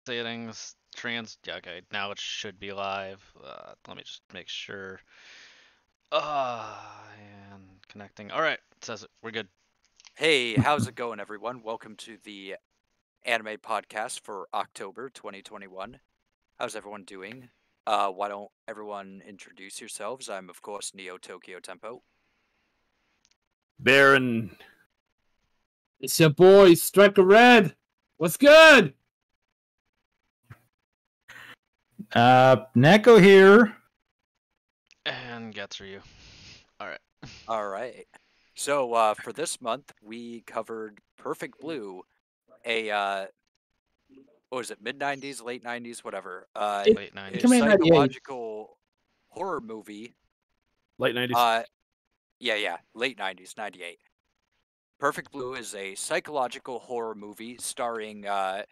settings, yeah, okay, now it should be live. Let me just make sure. And connecting. All right, it says it. We're good. Hey, how's it going, everyone? Welcome to the anime podcast for October 2021. How's everyone doing? Why don't everyone introduce yourselves? I'm, of course, Neo Tokyo Tempo. Baron. It's your boy, Striker Red. What's good? Neko here. And Getsu. All right. All right. So, for this month, we covered Perfect Blue, a, what was it, mid-90s, late 90s, whatever. Late 90s. Come in 98. Psychological horror movie. Late 90s. Yeah, late 90s, 98. Perfect Blue is a psychological horror movie starring a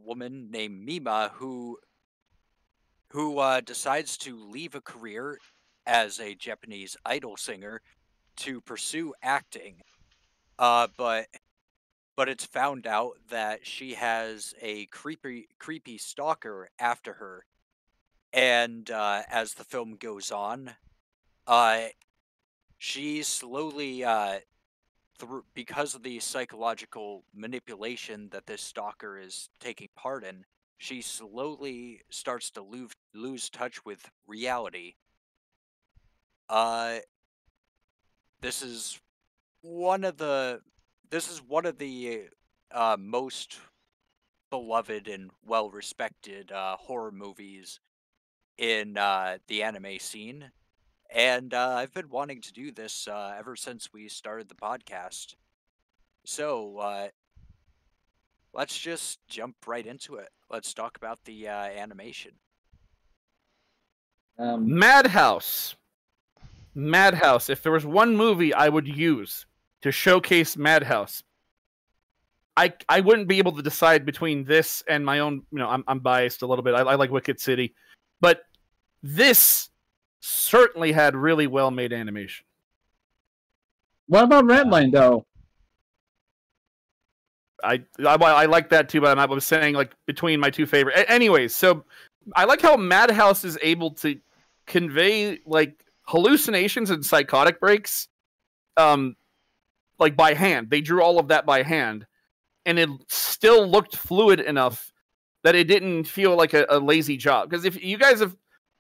woman named Mima who decides to leave a career as a Japanese idol singer to pursue acting. But it's found out that she has a creepy stalker after her, and as the film goes on, she slowly because of the psychological manipulation that this stalker is taking part in, she slowly starts to lose touch with reality. This is one of the most beloved and well respected horror movies in the anime scene. And I've been wanting to do this ever since we started the podcast. So, let's just jump right into it. Let's talk about the animation. Madhouse. Madhouse. If there was one movie I would use to showcase Madhouse, I wouldn't be able to decide between this and my own. You know, I'm biased a little bit. I like Wicked City, but this certainly had really well made animation. What about Redline, though? I like that too, but I was saying like between my two favorite. Anyways, so I like how Madhouse is able to convey like hallucinations and psychotic breaks, like by hand. They drew all of that by hand, and it still looked fluid enough that it didn't feel like a lazy job. Because if you guys have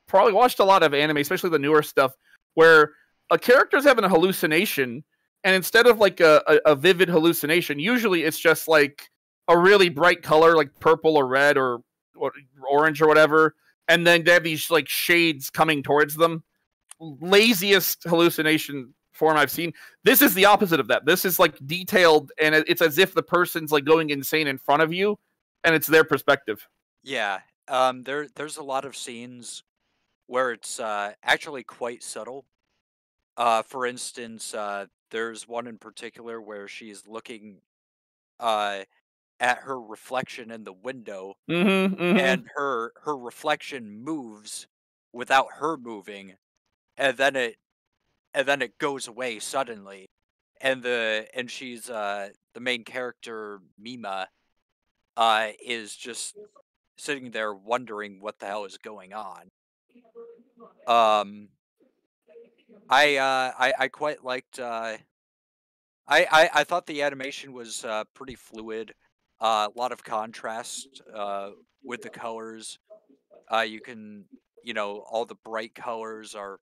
probably watched a lot of anime, especially the newer stuff, where a character's having a hallucination, and instead of like a vivid hallucination, usually it's just like a really bright color, like purple or red or orange or whatever, and then they have these like shades coming towards them. Laziest hallucination form I've seen. This is the opposite of that. This is like detailed, and it's as if the person's like going insane in front of you, and it's their perspective. Yeah, there's a lot of scenes where it's actually quite subtle. For instance, there's one in particular where she's looking at her reflection in the window, and her reflection moves without her moving, and then it goes away suddenly, and she's the main character Mima is just sitting there wondering what the hell is going on. I quite liked. I thought the animation was pretty fluid. A lot of contrast with the colors. You can, all the bright colors are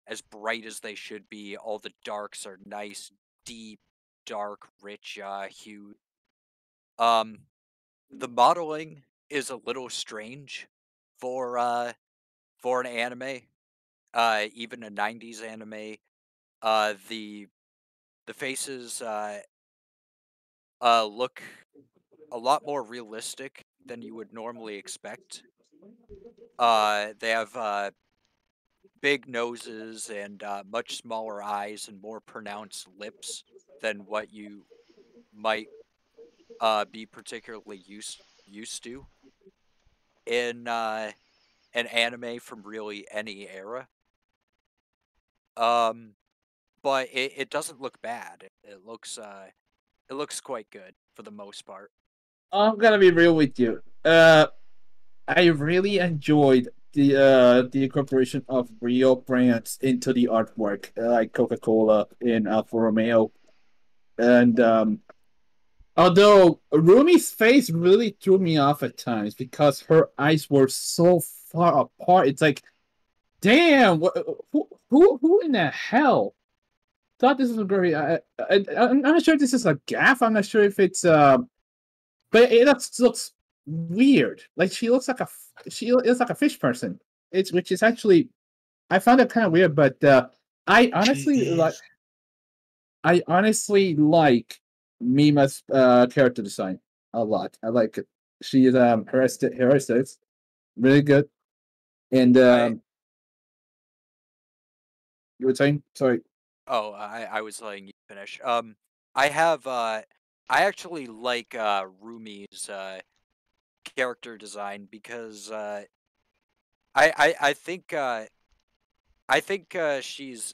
as bright as they should be. All the darks are nice, deep, dark, rich hue. The modeling is a little strange for an anime, even a '90s anime. The faces look a lot more realistic than you would normally expect. They have big noses and much smaller eyes and more pronounced lips than what you might be particularly used to in an anime from really any era. But it doesn't look bad. It looks quite good for the most part. I'm gonna be real with you. I really enjoyed the incorporation of real brands into the artwork, like Coca-Cola and Alfa Romeo. And although Rumi's face really threw me off at times because her eyes were so far apart, it's like, damn, who in the hell thought this was a great? I'm not sure if this is a gaff. I'm not sure if it's but it looks weird. Like she looks like she looks like a fish person. Which is actually I found it kind of weird, but I honestly like Mima's character design a lot. I like it. She is her aesthetics really good, and you were saying sorry. Oh, I was letting you finish. I actually like Rumi's character design because I think she's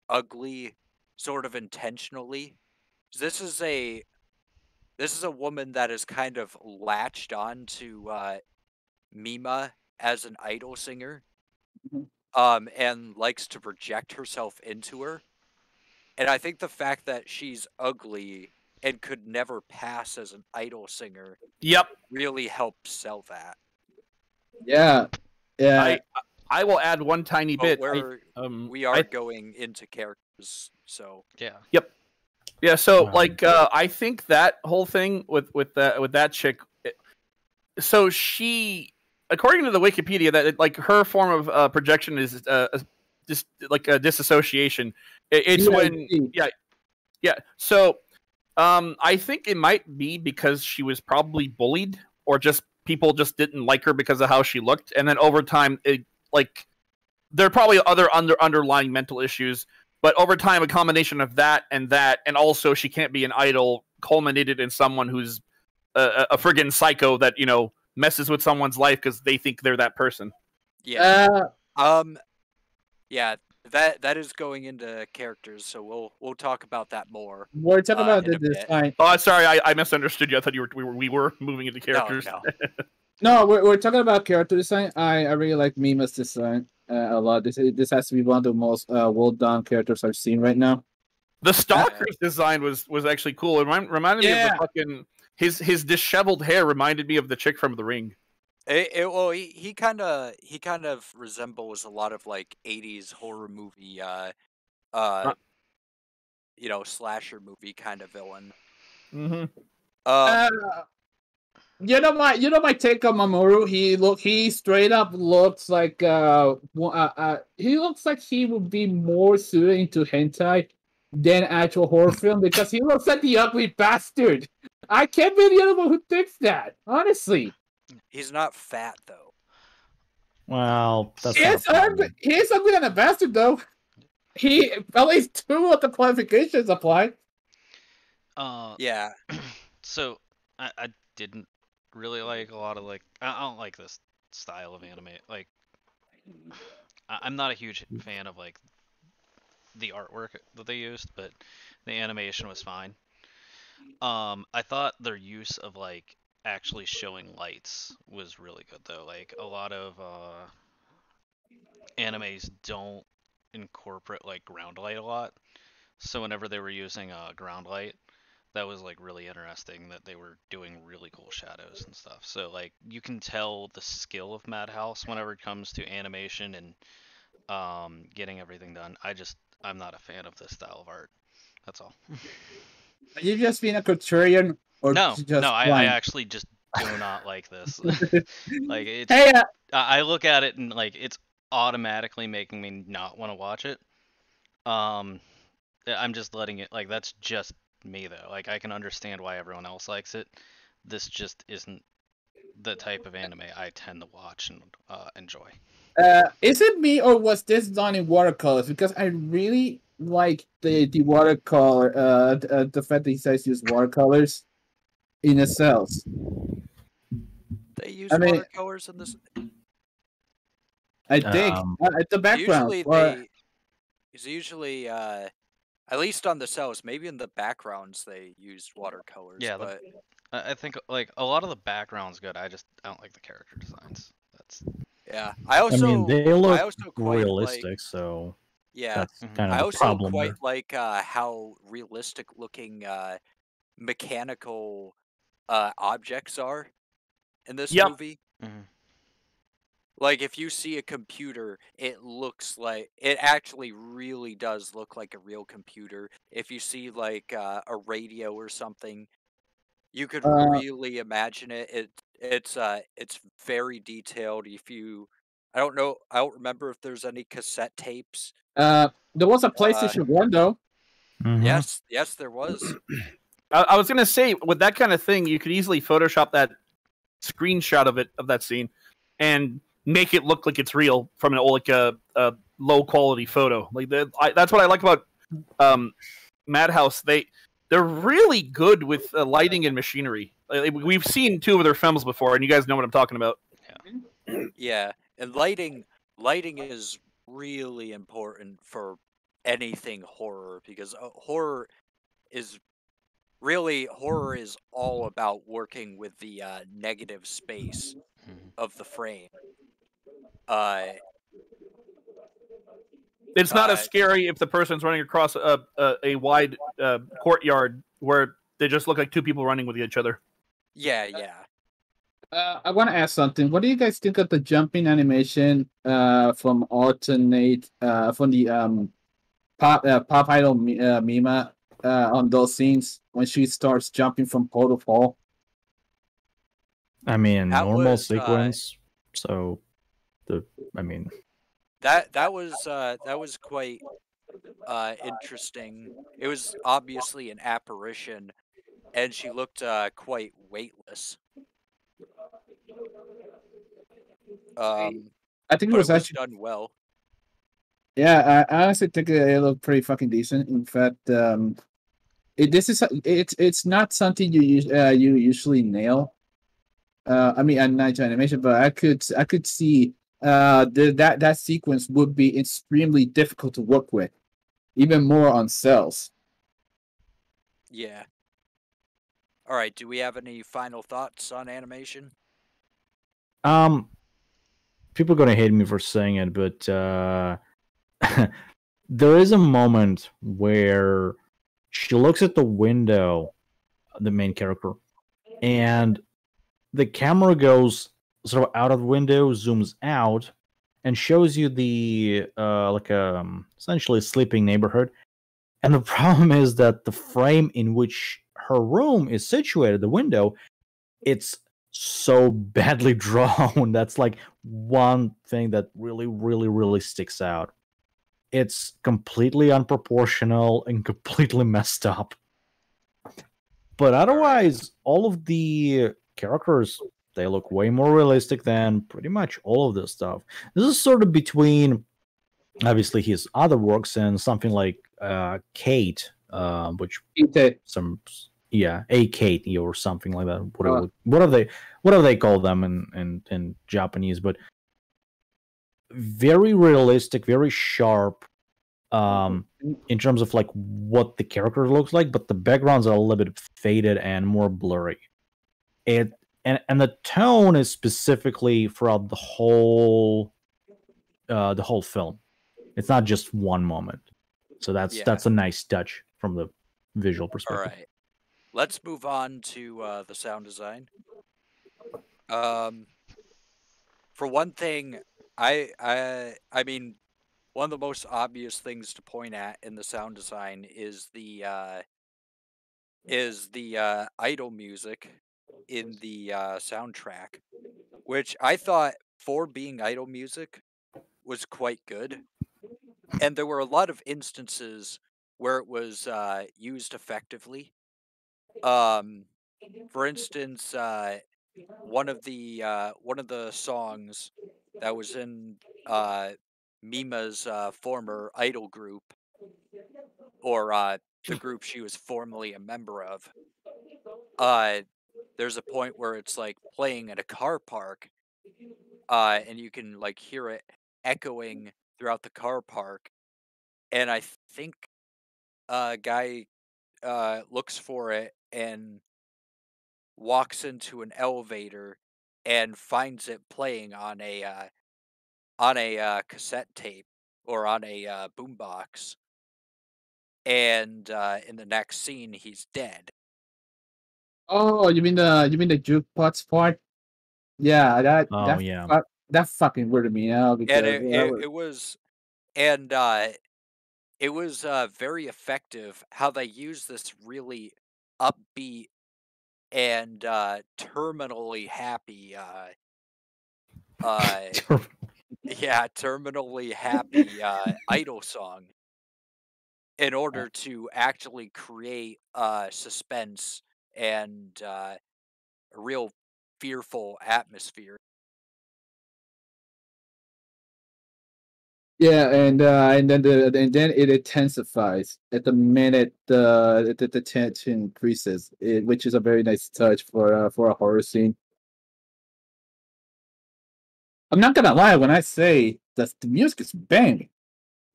ugly sort of intentionally. This is a woman that is kind of latched on to Mima as an idol singer, and likes to project herself into her. And I think the fact that she's ugly and could never pass as an idol singer Yep. really helps sell that. Yeah, yeah. I will add one tiny But bit. we are going into characters, so Yeah. Yep. Yeah. So like, I think that whole thing with that chick. So she, according to the Wikipedia, that like her form of projection is just like a disassociation. It's when yeah. So I think it might be because she was probably bullied, or just people just didn't like her because of how she looked, and then over time, like there are probably other underlying mental issues, but over time, a combination of that, and also she can't be an idol, culminated in someone who's a friggin' psycho that messes with someone's life because they think they're that person. yeah. Yeah, that is going into characters, so we'll talk about that more. We're talking about the design. Oh, sorry, I misunderstood you. I thought we were moving into characters. No. No, we're talking about character design. I really like Mima's design a lot. This has to be one of the most well done characters I've seen right now. The Stalker's design was actually cool. It reminded me of the fucking his disheveled hair reminded me of the chick from The Ring. Well, he kind of resembles a lot of like 80s horror movie, slasher movie kind of villain. Mm-hmm. You know my take on Mamoru. He straight up looks like he looks like he would be more suited into hentai than actual horror film because he looks like the ugly bastard. I can't be the other one who thinks that. Honestly, he's not fat though. Well, that's he's ugly than a bastard though. He at least two of the qualifications apply. Yeah. So I didn't really like a lot of I don't like this style of anime. Like I'm not a huge fan of like the artwork that they used, but the animation was fine. I thought their use of like actually showing lights was really good though. Like a lot of animes don't incorporate like ground light a lot. So whenever they were using ground light, that was like really interesting that they were doing really cool shadows and stuff. So like you can tell the skill of Madhouse whenever it comes to animation and getting everything done. I'm not a fan of this style of art. That's all. Are you just being a contrarian or No, just I actually just do not like this. Like it's Hey, I look at it and like it's automatically making me not want to watch it. I'm just letting it like that's just me though. Like I can understand why everyone else likes it. This just isn't the type of anime I tend to watch and enjoy. Is it me or was this done in watercolors? Because I really like the watercolor. The fact that he says use watercolors in the cells. They use watercolors in this. I think the background. Usually At least on the cells, maybe in the backgrounds they used watercolors, Yeah, but I think like a lot of the background's good. I don't like the character designs. That's yeah. I mean, they look I also quite like realistic, so yeah. that's kind I of the also problem quite there. like how realistic looking mechanical objects are in this Yep. movie. mhm. Like if you see a computer, it looks like it actually really does look like a real computer. If you see like a radio or something, you could Uh, really imagine it. It's very detailed. If you, I don't know, I don't remember if there's any cassette tapes. there was a Uh, PlayStation 1 though. Mhm. yes, there was. I was gonna say with that kind of thing, you could easily Photoshop that screenshot of that scene and make it look like it's real from an old, like a low quality photo. Like that's what I like about Madhouse. They're really good with lighting and machinery. We've seen two of their films before, and you guys know what I'm talking about. Yeah, and lighting is really important for anything horror because is horror is all about working with the negative space Mhm. of the frame. Uh, It's not as scary if the person's running across a wide courtyard where they just look like two people running with each other. yeah, yeah. I want to ask something. What do you guys think of the jumping animation from the pop idol Mima on those scenes when she starts jumping from pole to pole? I mean, That normal was sequence. So I mean, that was quite interesting. It was obviously an apparition, and she looked quite weightless. Um, I think it but was it was actually, done well. yeah. I honestly think it looked pretty fucking decent. In fact, it's not something you usually nail. I mean, at night animation, but I could see that sequence would be extremely difficult to work with, even more on cells. Yeah. All right. Do we have any final thoughts on animation? um, people are gonna hate me for saying it, but there is a moment where she looks at the window, the main character, and the camera goes sort of out of the window, zooms out, and shows you the essentially sleeping neighborhood. And the problem is that the frame in which her room is situated, the window, it's so badly drawn. That's like one thing that really, really, really sticks out. It's completely unproportional and completely messed up. But otherwise, all of the characters, they look way more realistic than pretty much all of this stuff. This is sort of between obviously his other works and something like Kate, which some a Kate or something like that. Whatever they call them in Japanese, but very realistic, very sharp. In terms of like what the character looks like, but the backgrounds are a little bit faded and more blurry. And the tone is specifically throughout the whole film. It's not just one moment. So that's a nice touch from the visual All perspective. right. Let's move on to the sound design. For one thing, I mean, one of the most obvious things to point at in the sound design is the idol music in the soundtrack, which I thought for being idol music was quite good, and there were a lot of instances where it was used effectively. Um, for instance, one of the songs that was in uh, Mima's former idol group, or the group she was formerly a member of. Uh, there's a point where it's like playing at a car park, and you can like hear it echoing throughout the car park. And I think a guy looks for it and walks into an elevator and finds it playing on a cassette tape or on a boombox, and in the next scene he's dead. Oh, you mean the jukebox part? Yeah, Oh yeah. That fucking weirded me out And because it was very effective how they used this really upbeat and terminally happy uh yeah, terminally happy idol song in order to actually create suspense and a real fearful atmosphere. yeah, and then it intensifies at the minute the tension increases, which is a very nice touch for a horror scene. I'm not gonna lie when I say that the music is banging.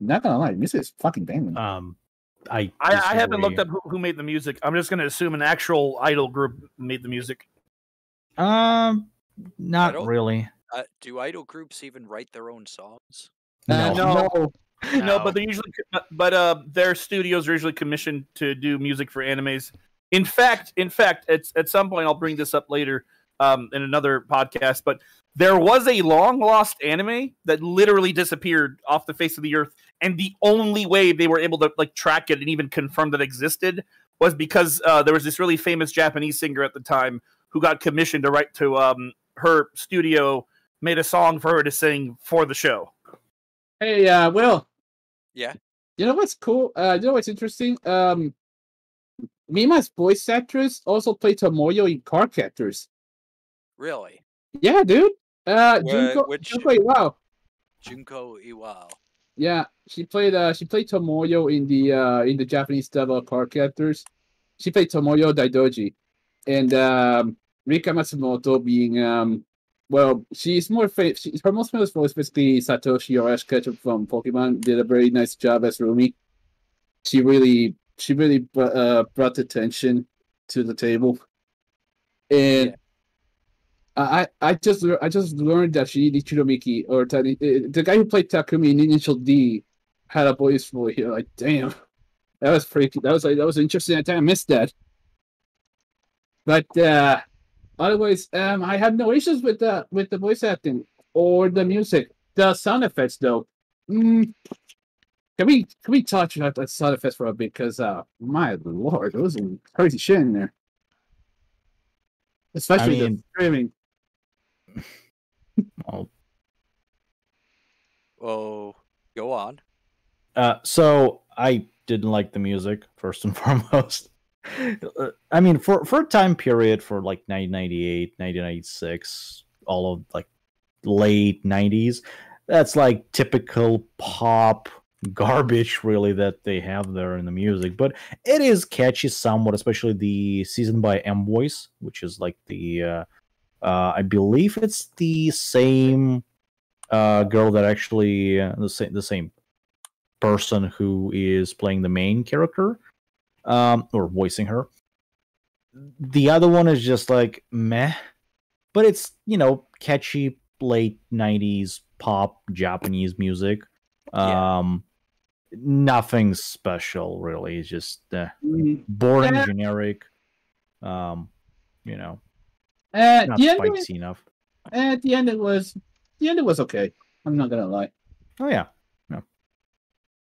I'm not gonna lie, the music is fucking banging. I haven't looked disagree. up who made the music. I'm just going to assume an actual idol group made the music. Not don't- really. Do idol groups even write their own songs? No. No. No, but they're usually, their studios are usually commissioned to do music for animes. In fact, at some point I'll bring this up later in another podcast. But there was a long lost anime that literally disappeared off the face of the earth, and the only way they were able to like track it and even confirm that it existed was because there was this really famous Japanese singer at the time who got commissioned to write to her studio made a song for her to sing for the show. Hey, Will. Yeah. You know what's cool? You know what's interesting? Mima's voice actress also played Tomoyo in Car Captors. Really? Yeah, dude. Junko Iwao. Junko Iwao. Yeah, she played Tomoyo in the Japanese dub of Car Captors. She played Tomoyo Daidoji, and Rika Matsumoto being she's more her most famous voice basically Satoshi or Ash Ketchum from Pokemon did a very nice job as Rumi. She really brought the tension to the table, and. Yeah. I just learned that Shinichi Chiromiki or the guy who played Takumi in Initial D had a voice for you. Like, damn, that was freaky. That was interesting. I missed that. But otherwise, I have no issues with the voice acting or the music. The sound effects, though. Can we touch on the sound effects for a bit? Because my lord, there was some crazy shit in there. Especially the screaming. Oh, go on. So I didn't like the music first and foremost. I mean, for a time period for like 1998, 1996, all of like late 90s, that's like typical pop garbage really that they have there in the music. But it is catchy somewhat, especially the season by M Voice, which is like the I believe it's the same girl that actually the same person who is playing the main character or voicing her. The other one is just like meh, but it's catchy late 90s pop Japanese music. Nothing special really. It's just boring, generic. Not spicy enough. At the end, it was okay. I'm not gonna lie. Oh yeah, no.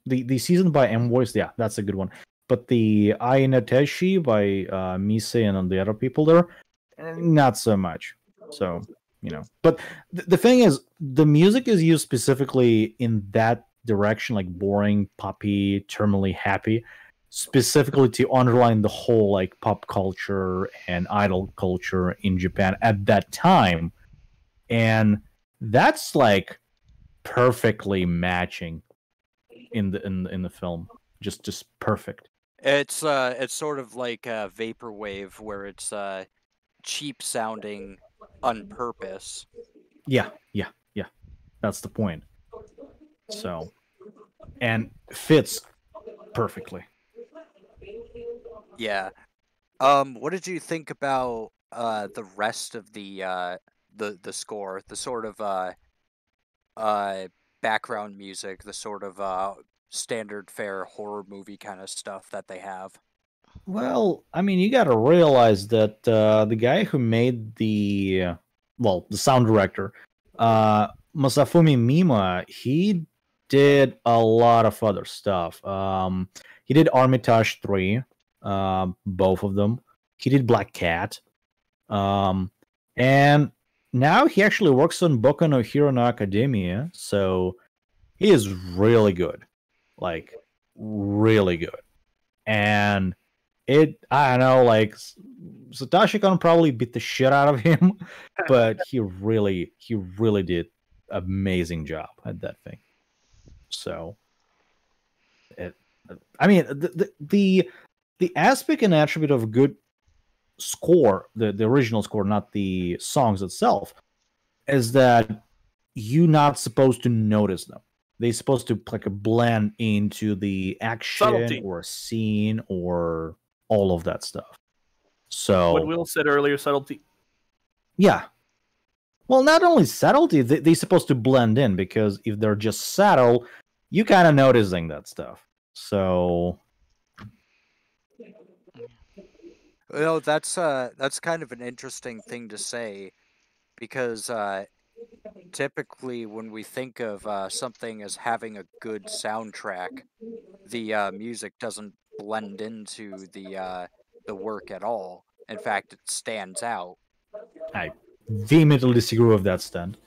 The season by M Voice, yeah, that's a good one. But the Ai Nateshi by Mise and the other people there, not so much. So but the thing is, the music is used specifically in that direction, like boring, poppy, terminally happy, specifically to underline the whole like pop culture and idol culture in Japan at that time, and that's like perfectly matching in the film, just perfect. It's sort of like a vaporwave where it's cheap sounding on purpose. Yeah, that's the point. So, and fits perfectly. Yeah. What did you think about the rest of the score, the sort of uh background music, the sort of standard fare horror movie kind of stuff that they have? Well, I mean, you got to realize that the guy who made the sound director, Masafumi Mima, he did a lot of other stuff. He did Armitage 3, both of them. He did Black Cat. And now he actually works on Boku no Hero no Academia, so he is really good. Like, really good. And I don't know, like Satoshi Kon probably beat the shit out of him, but he really did amazing job at that thing. So I mean the aspect and attribute of good score, the original score, not the songs itself, is that you're not supposed to notice them. They're supposed to like blend into the action Subtlety. or scene or all of that stuff. So What Will said earlier, subtlety. yeah. Well, not only subtlety, they're supposed to blend in, because if they're just subtle, you kind of noticing that stuff. So Well, that's kind of an interesting thing to say, because typically when we think of something as having a good soundtrack, the music doesn't blend into the work at all. In fact, it stands out. I vehemently disagree with that stand.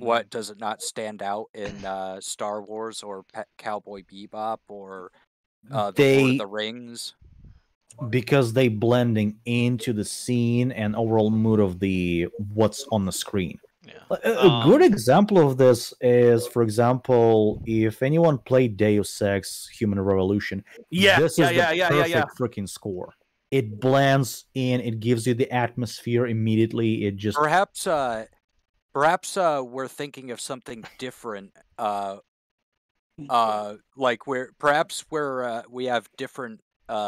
What does it not stand out in Star Wars or Cowboy Bebop or the Lord of the Rings? Because they blending into the scene and overall mood of the what's on the screen. Yeah. A good example of this is, for example, if anyone played Deus Ex Human Revolution, this is the perfect freaking score. It blends in, it gives you the atmosphere immediately. It just perhaps we're thinking of something different. Like where we have different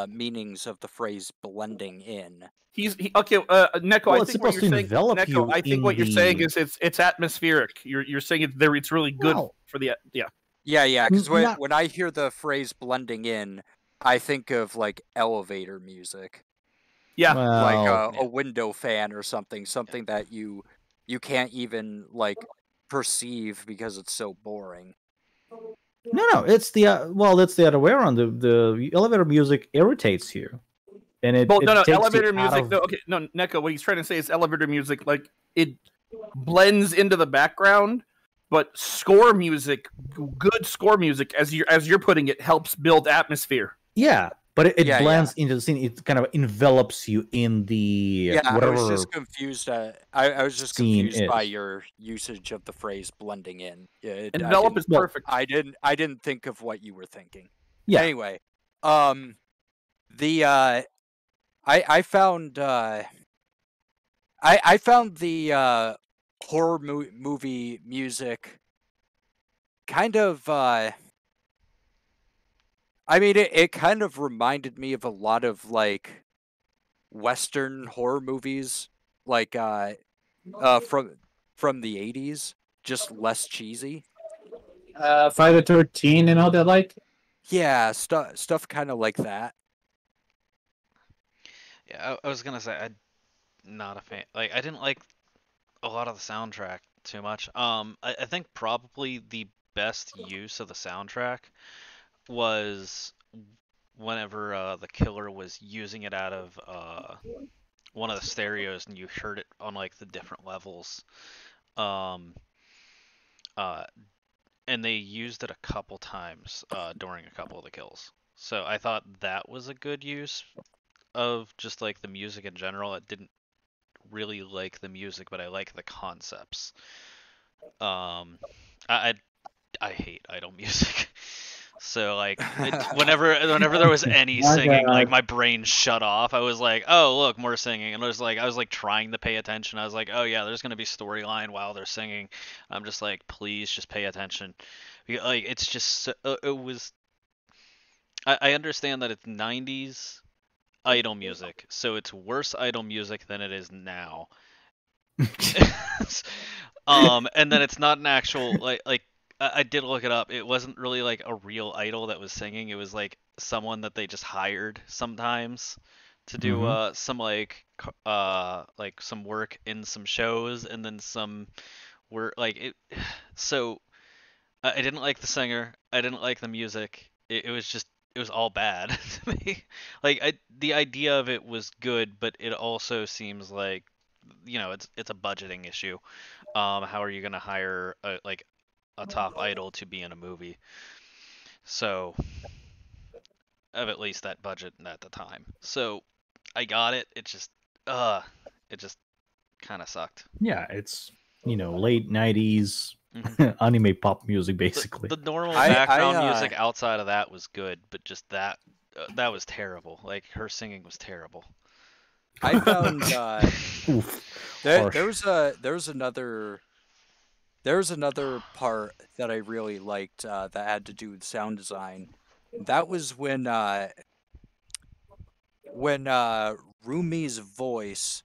meanings of the phrase blending in. Okay, Neko. Well, I it's think what supposed you're to saying, envelop Neko, you I think in what you're saying the- is it's atmospheric. You're saying it's really good Well, for the Yeah, because Not- when I hear the phrase blending in, I think of like elevator music, yeah. like well, a window fan or something that you can't even like perceive because it's so boring. no, it's the that's the other way around. The elevator music irritates you, and it Well, it no, takes elevator you out music. of- No, okay, no, Neko. What he's trying to say is elevator music, like it blends into the background, but score music, good score music, as you're putting it, helps build atmosphere. Yeah, but it Yeah, blends into the scene. It kind of envelops you in the Yeah, whatever. I was just confused. I was just scene confused by is. your usage of the phrase blending in. Envelop is perfect. I didn't think of what you were thinking. Yeah. Anyway, the I found I found the horror movie music kind of I mean it kind of reminded me of a lot of like Western horror movies, like from the 80s, just less cheesy. Friday 13 and all that, like. Yeah, stuff kind of like that. Yeah, I was gonna say I'm not a fan. Like, I didn't like a lot of the soundtrack too much. I think probably the best use of the soundtrack was whenever the killer was using it out of one of the stereos, and you heard it on like the different levels. Um, uh, and they used it a couple times during a couple of the kills. So I thought that was a good use of just like the music in general. It didn't really like the music, but I like the concepts. I hate idle music. So like whenever there was any My singing, God. like my brain shut off. I was like, oh look, more singing, and I was like trying to pay attention. I was like, oh yeah, there's gonna be storyline while they're singing. I'm just like, please just pay attention. Like it's just it was I understand that it's 90s idol music, so it's worse idol music than it is now. And then it's not an actual like I did look it up. It wasn't really like a real idol that was singing. It was like someone that they just hired sometimes to do some like some work in some shows, and then some work like it. So I didn't like the singer. I didn't like the music. It was just it was all bad to me. Like the idea of it was good, but it also seems like it's a budgeting issue. How are you gonna hire a top idol to be in a movie? So of at least that budget at the time. So I got it. It just kind of sucked. Yeah, it's late 90s Mhm. anime pop music basically. The normal I- background I, music outside of that was good, but just that was terrible. Like her singing was terrible. I found Oof. there Harsh. there was another part that I really liked that had to do with sound design. That was when Rumi's voice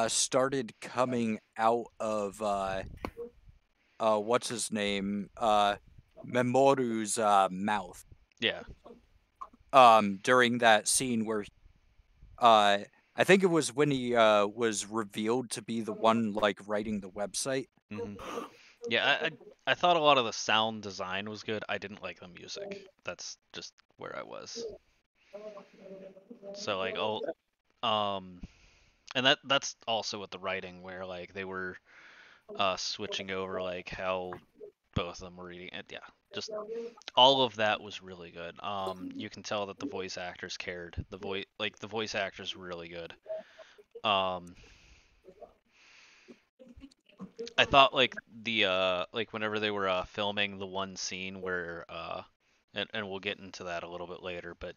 started coming out of what's his name, Memoru's mouth. Yeah. During that scene where I think it was when he was revealed to be the one like writing the website. hmm Yeah, I thought a lot of the sound design was good. I didn't like the music. That's just where I was. So like and that's also with the writing where like they were switching over like how both of them were reading it. Yeah, just all of that was really good. You can tell that the voice actors cared. The voice actors were really good. Um, I thought like the like whenever they were filming the one scene where and we'll get into that a little bit later, but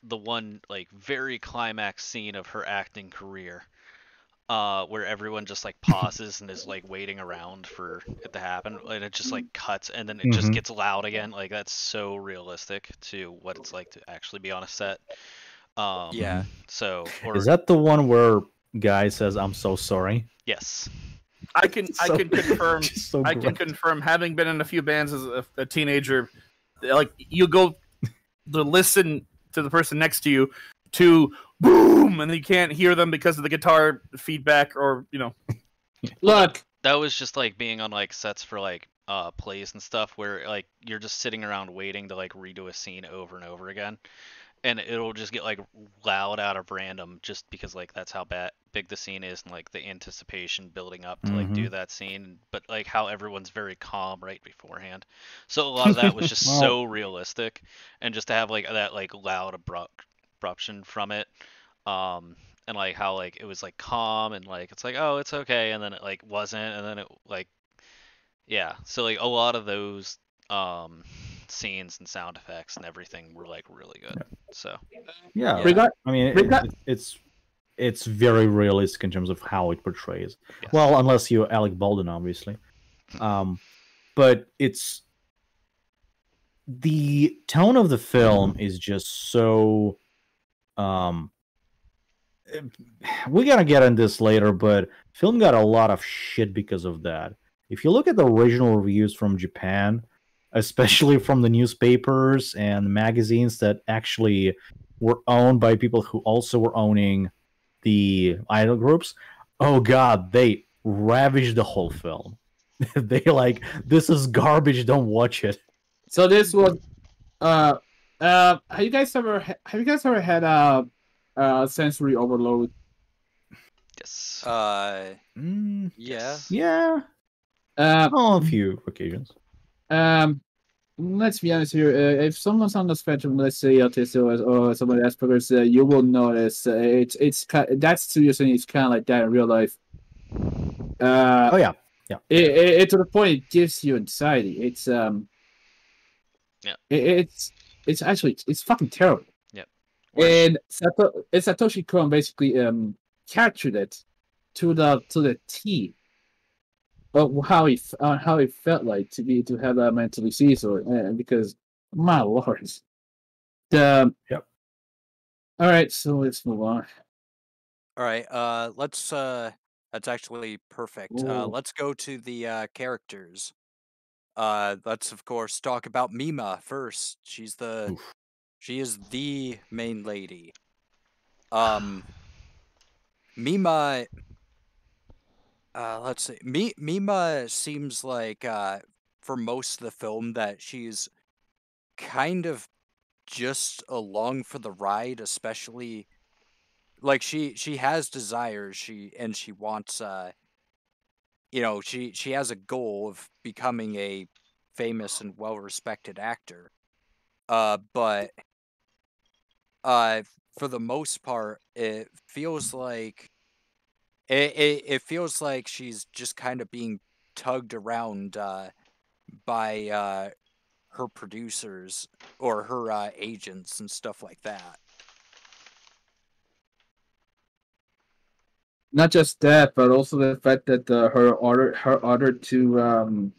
the one like very climax scene of her acting career where everyone just like pauses and is like waiting around for it to happen, and it just like cuts and then it just Mhm. gets loud again. Like that's so realistic to what it's like to actually be on a set. Yeah. So Is that the one where guy says I'm so sorry? yes. I can confirm. Just so I can great. confirm, having been in a few bands as a teenager, like you go to listen to the person next to you to boom, and you can't hear them because of the guitar feedback, or Look, That was just like being on like sets for like plays and stuff where like you're just sitting around waiting to like redo a scene over and over again, and it'll just get like loud out of random just because like that's how big the scene is, and like the anticipation building up to like do that scene, but like how everyone's very calm right beforehand. So a lot of that was just Well- so realistic, and just to have like that like loud abruption from it, and like how like it was like calm and like it's like, oh, it's okay, and then it like wasn't, and then it like yeah. So like a lot of those scenes and sound effects and everything were like really good. So Yeah, Yeah. regard, I mean, Rega- it's very realistic in terms of how it portrays. yes. Well, unless you're Alec Baldwin, obviously. But it's the tone of the film is just so. We're gonna get into this later, but film got a lot of shit because of that. If you look at the original reviews from Japan, especially from the newspapers and magazines that actually were owned by people who also were owning the idol groups, oh god, they ravaged the whole film. They like, this is garbage, don't watch it. so this was have you guys ever had sensory overload? Yes. Mm, Yeah. yeah, Uh, on a few occasions. Let's be honest here. If someone's on the spectrum, let's say autistic or somebody Asperger's, you will notice that's seriously. It's kind of like that in real life. Oh yeah, It to the point it gives you anxiety. It's Yeah. It's actually it's fucking terrible. Yep. And Satoshi Kon basically captured it to the T of how he felt like to have a mentally seizure, and because my lord, The Yep. All right, so let's move on. All right. Let's. That's actually perfect. Ooh. Let's go to the characters. Let's of course talk about Mima first. Oof. She is the main lady. Mima. Let's see. Mima seems like for most of the film that she's kind of just along for the ride, especially like she has desires. She wants she has a goal of becoming a famous and well-respected actor. But uh for the most part, it feels like it feels like she's just kind of being tugged around by her producers or her agents and stuff like that. Not just that, but also the fact that her other two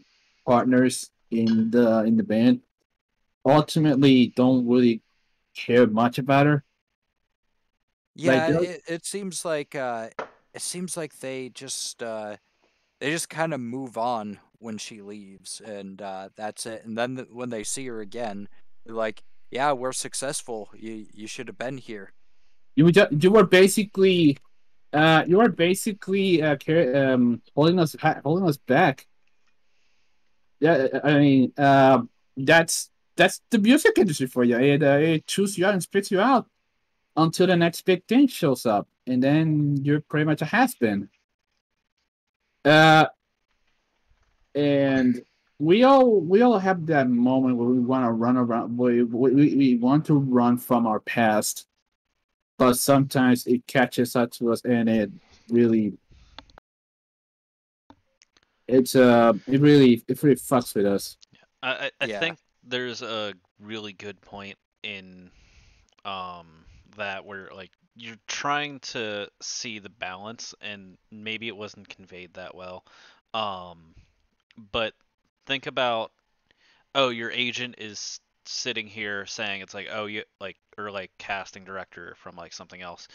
partners in the band ultimately don't really care much about her. Like Yeah, it seems like they just kind of move on when she leaves, and that's it. And then when they see her again, they're like, "Yeah, we're successful. You should have been here." you were basically holding us back. Yeah, I mean, that's the music industry for you. It chews you out and spits you out until the next big thing shows up, and then you're pretty much a has been. Uh, and we all have that moment where we want to run around. We want to run from our past, but sometimes it catches up to us, and really it really fucks with us. I Yeah. think there's a really good point in that where like you're trying to see the balance and maybe it wasn't conveyed that well. Um but think about, oh, your agent is sitting here saying it's like, oh, you like, or like casting director from like something else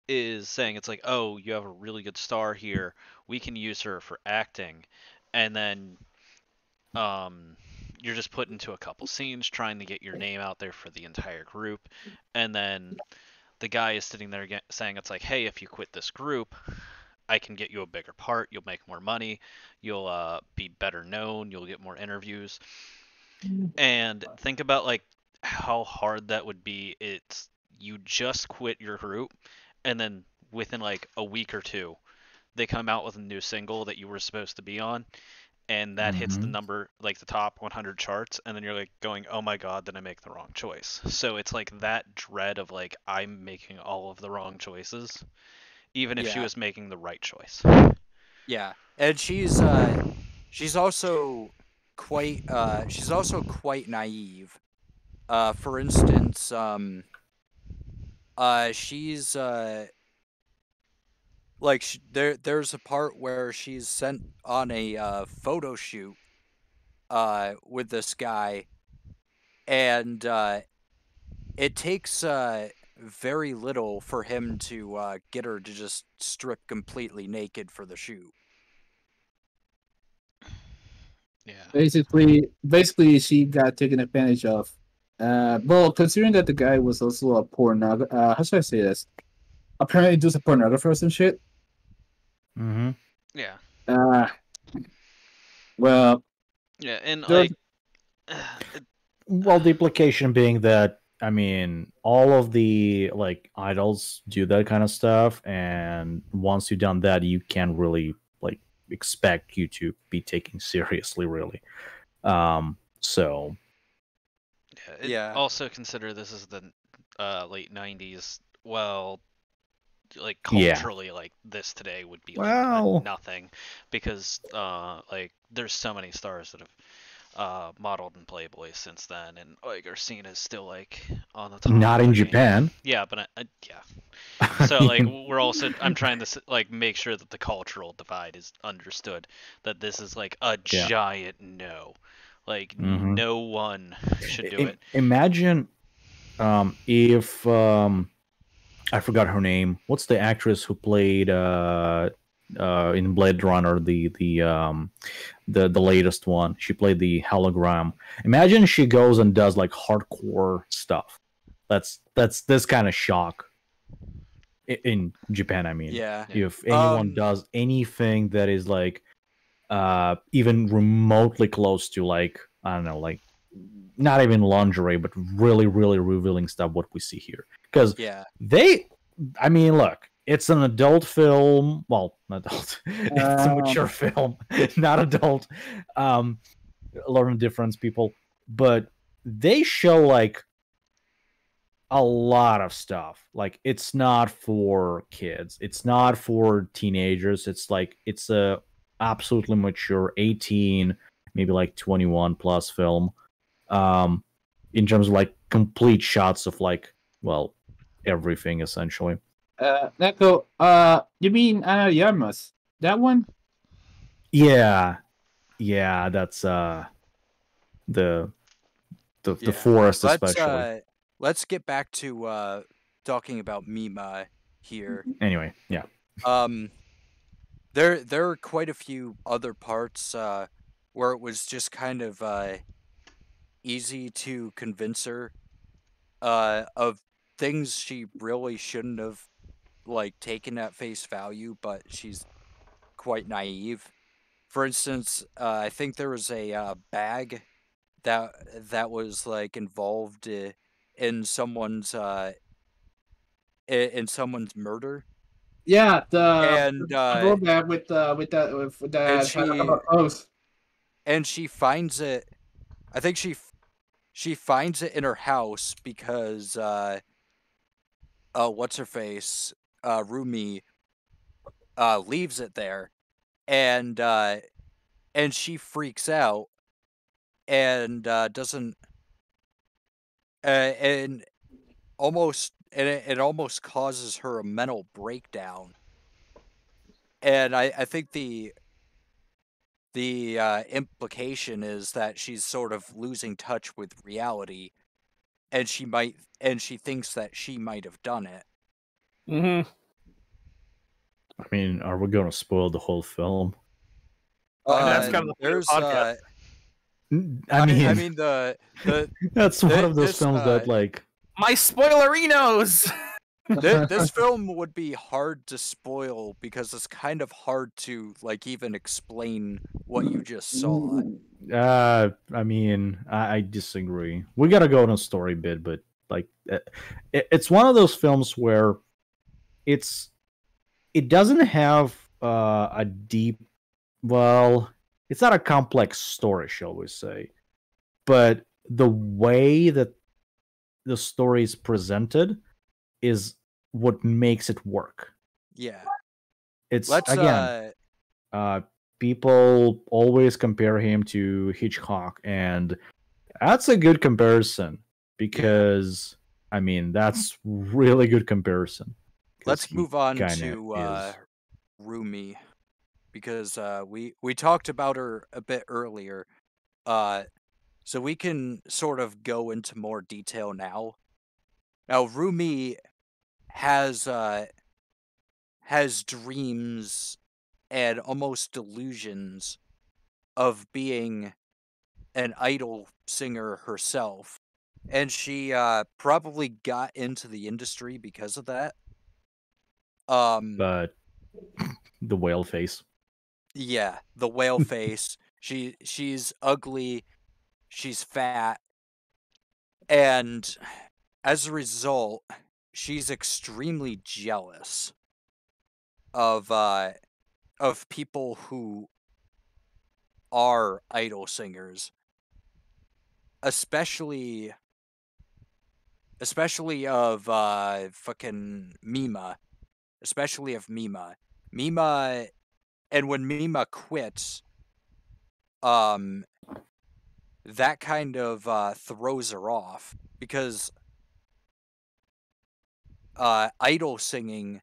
is saying it's like, oh, you have a really good star here, we can use her for acting. And then um you're just put into a couple scenes trying to get your name out there for the entire group, and then the guy is sitting there saying it's like, hey, if you quit this group, I can get you a bigger part, you'll make more money, you'll be better known, you'll get more interviews. And think about like how hard that would be. It's you just quit your group, and then within like a week or two they come out with a new single that you were supposed to be on, and that hits the Mhm. number like the top 100 charts, and then you're like going, oh my god, did I make the wrong choice? So it's like that dread of like, I'm making all of the wrong choices even if she Yeah. was making the right choice. Yeah. And she's also quite naive. For instance, she's like there's a part where she's sent on a photo shoot with this guy, and it takes very little for him to get her to just strip completely naked for the shoot. Yeah. Basically, she got taken advantage of. Well, considering that the guy was also a how should I say this? Apparently, does a pornographer or some shit. Mhm. Yeah. Uh, well, Yeah, and there's like Well, the implication being that I mean, all of the like idols do that kind of stuff, and once you've done that, you can't really like expect you to be taken seriously, really. So Yeah. also consider this is the late 90s. Well, like yeah. culturally, like this today would be like Well, nothing, because like there's so many stars that have modeled in Playboy since then, and like are seen as still like on the top not of in their game. Japan. Yeah, but yeah. I So like mean, we're also, I'm trying to like make sure that the cultural divide is understood, that this is like a yeah. giant no. Like Mhm. no one should do it. Imagine If I forgot her name. What's the actress who played in Blade Runner the latest one? She played the hologram. Imagine she goes and does like hardcore stuff. That's this kind of shock in Japan. I mean, Yeah. if anyone does anything that is like even remotely close to like I don't know, like not even lingerie, but really, really revealing stuff. What we see here, because Yeah. I mean, look, it's an adult film. Well, adult. It's a mature film, not adult. Learn the difference, people. But they show like a lot of stuff. Like it's not for kids. It's not for teenagers. It's like it's a absolutely mature 18, maybe like 21 plus film. In terms of like complete shots of like, well, everything essentially. Neko, you mean Yamas? That one? Yeah, that's the forest especially. Let's get back to talking about Mima here. Anyway, yeah. There are quite a few other parts where it was just kind of easy to convince her of things she really shouldn't have like taken at face value, but she's quite naive. For instance, I think there was a bag that was like involved in someone's in someone's murder, Yeah, and program with and the she clothes. and she finds it. I think she finds it in her house because what's her face Rumi leaves it there, and she freaks out and doesn't and it almost causes her a mental breakdown. And I think the implication is that she's sort of losing touch with reality, and she thinks that she might have done it. Mm-hmm. I mean, are we going to spoil the whole film? That's kind of the there's podcast. I mean the that's one of those films that like My spoilerinos. this film would be hard to spoil because it's kind of hard to like even explain what you just saw. I mean, I disagree. We gotta go on a story bit, but like, it's one of those films where it doesn't have a deep, well, it's not a complex story, shall we say, but the way that the story is presented is what makes it work. Yeah. It's Let's again, people always compare him to Hitchcock, and that's a good comparison because I mean that's really good comparison. let's move on to Rumi, because we talked about her a bit earlier. So we can sort of go into more detail now. Now Rumi has dreams and almost delusions of being an idol singer herself, and she probably got into the industry because of that. But the whale face. Yeah, the whale face. She's ugly, she's fat, and as a result, she's extremely jealous of people who are idol singers, especially of fucking Mima, especially of Mima. Mima, and when Mima quits, that kind of throws her off because idol singing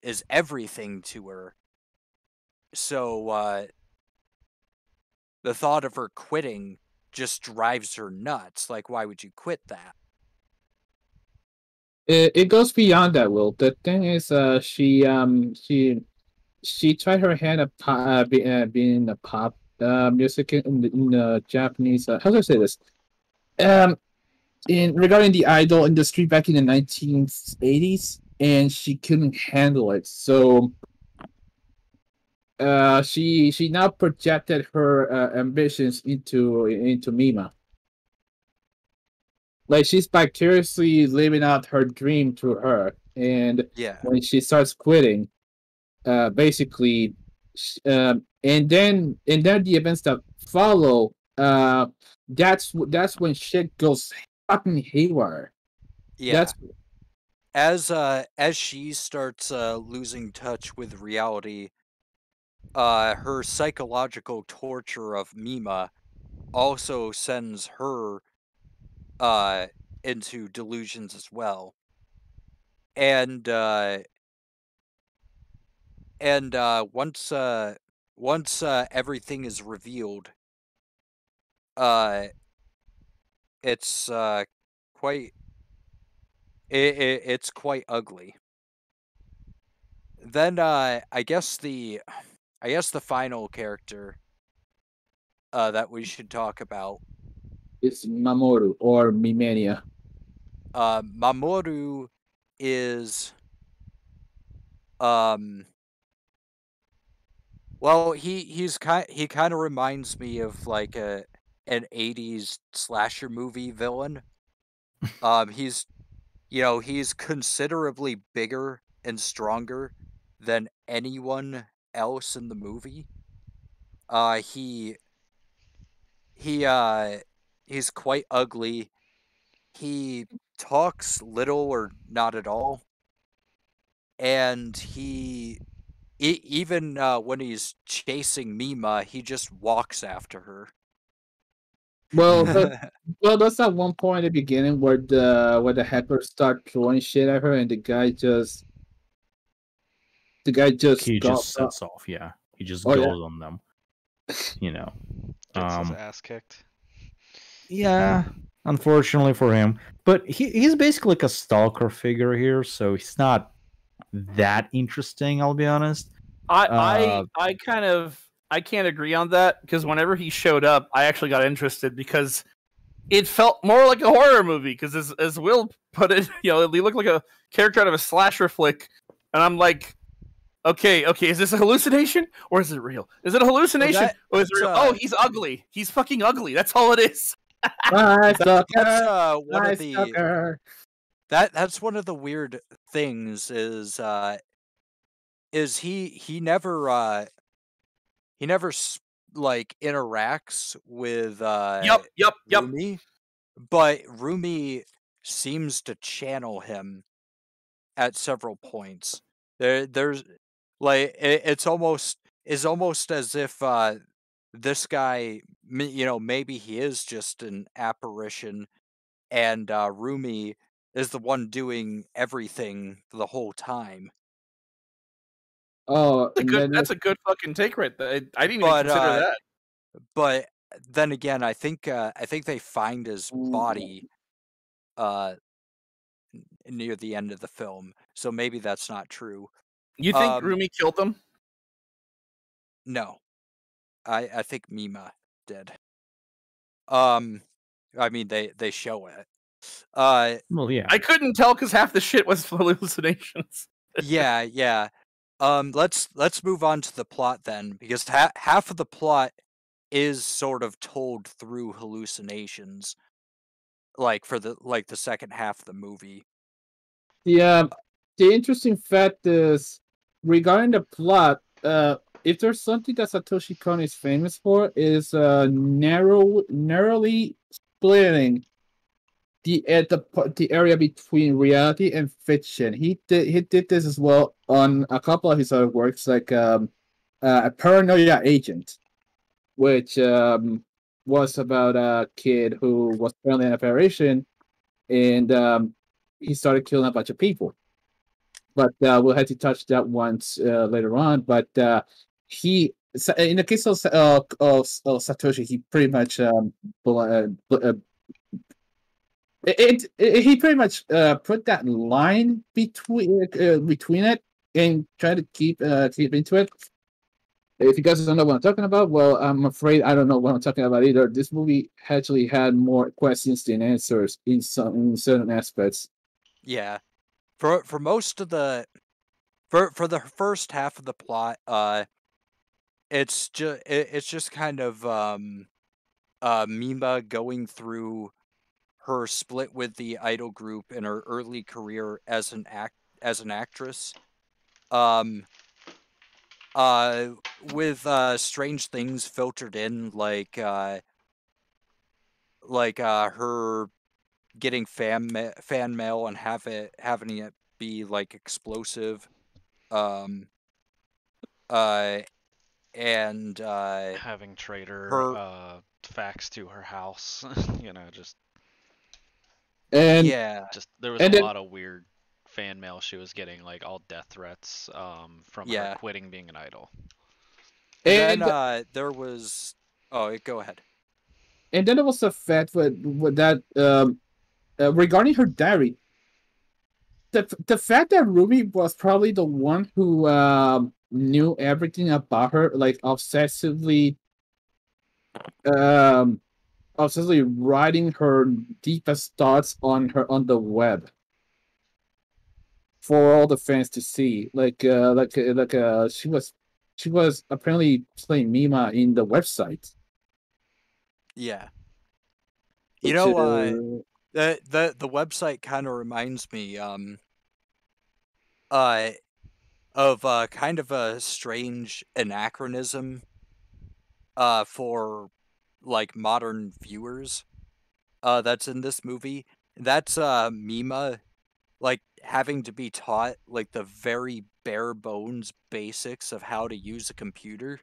is everything to her. So the thought of her quitting just drives her nuts. Like, why would you quit that? It goes beyond that, Will. The thing is, she tried her hand at being a pop music in the Japanese. How do I say this? Um, in regarding the idol industry back in the 1980s, and she couldn't handle it. So, she now projected her ambitions into Mima. Like she's vicariously living out her dream through her, and Yeah. when she starts quitting, basically, and then the events that follow, that's when shit goes fucking haywire. Yeah. That's As she starts losing touch with reality, her psychological torture of Mima also sends her into delusions as well. And once everything is revealed, uh it's quite it's quite ugly. Then I guess the final character that we should talk about, it's Mamoru or Mimania. Mamoru is um well, he kind of reminds me of like an 80s slasher movie villain. He's he's considerably bigger and stronger than anyone else in the movie. Uh he he he's quite ugly. He talks little or not at all, and even when he's chasing Mima, he just walks after her. Well, that's that one point at the beginning where the hackers start throwing shit at her, and the guy just He got. just sets off. Yeah, he just Oh yeah. goes on them. You know. Gets his ass kicked. Yeah, unfortunately for him, but he's basically like a stalker figure here, so he's not that interesting. I'll be honest. I kind of I can't agree on that because whenever he showed up, I actually got interested because it felt more like a horror movie. Because as Will put it, he looked like a character out of a slasher flick, and I'm like, okay, is this a hallucination or is it real? Is it a hallucination or is it real? Oh, he's ugly. He's fucking ugly. That's all it is. Nice That's one nice of the sucker. that's one of the weird things is he never like interacts with Yep. Rumi, but Rumi seems to channel him at several points. There's like it's almost as if this guy, maybe he is just an apparition, and Rumi is the one doing everything the whole time. Oh, and then That's a good fucking take right there. I didn't even But consider that. but then again, I think they find his body uh near the end of the film, so maybe that's not true. You think Rumi killed them? No, I think Mima did. I mean they show it. Well, yeah. I couldn't tell because half the shit was hallucinations. Yeah. Let's move on to the plot then, because half of the plot is sort of told through hallucinations, like for the second half of the movie. the interesting fact is regarding the plot. If there's something that Satoshi Kon is famous for, is narrowly splitting the area between reality and fiction. He did this as well on a couple of his other works, like a Paranoia Agent, which was about a kid who was apparently an apparition, and he started killing a bunch of people. But we'll have to touch that once later on. But in the case of Satoshi, he pretty much He pretty much put that line between it and try to keep into it. If you guys don't know what I'm talking about, well, I'm afraid I don't know what I'm talking about either. This movie actually had more questions than answers in certain aspects. Yeah, for most of the for the first half of the plot, it's just kind of Mima going through her split with the idol group in her early career as an actress. With strange things filtered in, like her getting fan mail and having it be like explosive, and Having Trader her fax to her house, just And yeah, there was and a then lot of weird fan mail she was getting, like all death threats from her yeah. quitting being an idol. And and then there was go ahead. and then there was the fact with that regarding her diary. The fact that Ruby was probably the one who knew everything about her, like um, obsessively writing her deepest thoughts on the web for all the fans to see. She was apparently playing Mima in the website. Yeah, Which, the website kind of reminds me of kind of a strange anachronism for like modern viewers that's in this movie. That's Mima like having to be taught like the very bare bones basics of how to use a computer.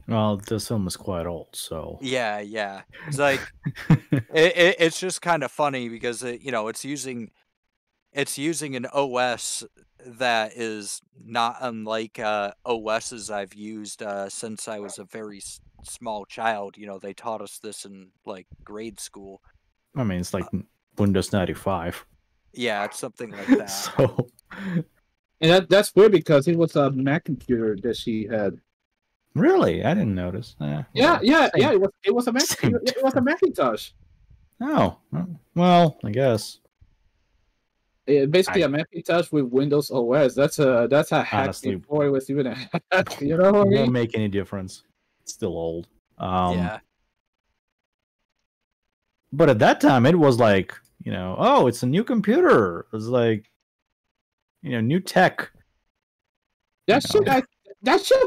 Well, this film is quite old, so Yeah, it's like it's just kind of funny because it's using an OS that is not unlike OSs I've used since I was a very small child. They taught us this in like grade school. I mean, it's like Windows 95. Yeah, it's something like that. So, and that's weird because it was a Mac computer that she had. really, I didn't notice. Yeah. It was a Mac. It was a Macintosh. Oh, well, I guess. Basically, a Macintosh with Windows OS. That's a hack Honestly, before it was even a hack. You know what I mean? Won't make any difference. It's still old. Yeah. But at that time, it was like, oh, it's a new computer. It was like, new tech. That shit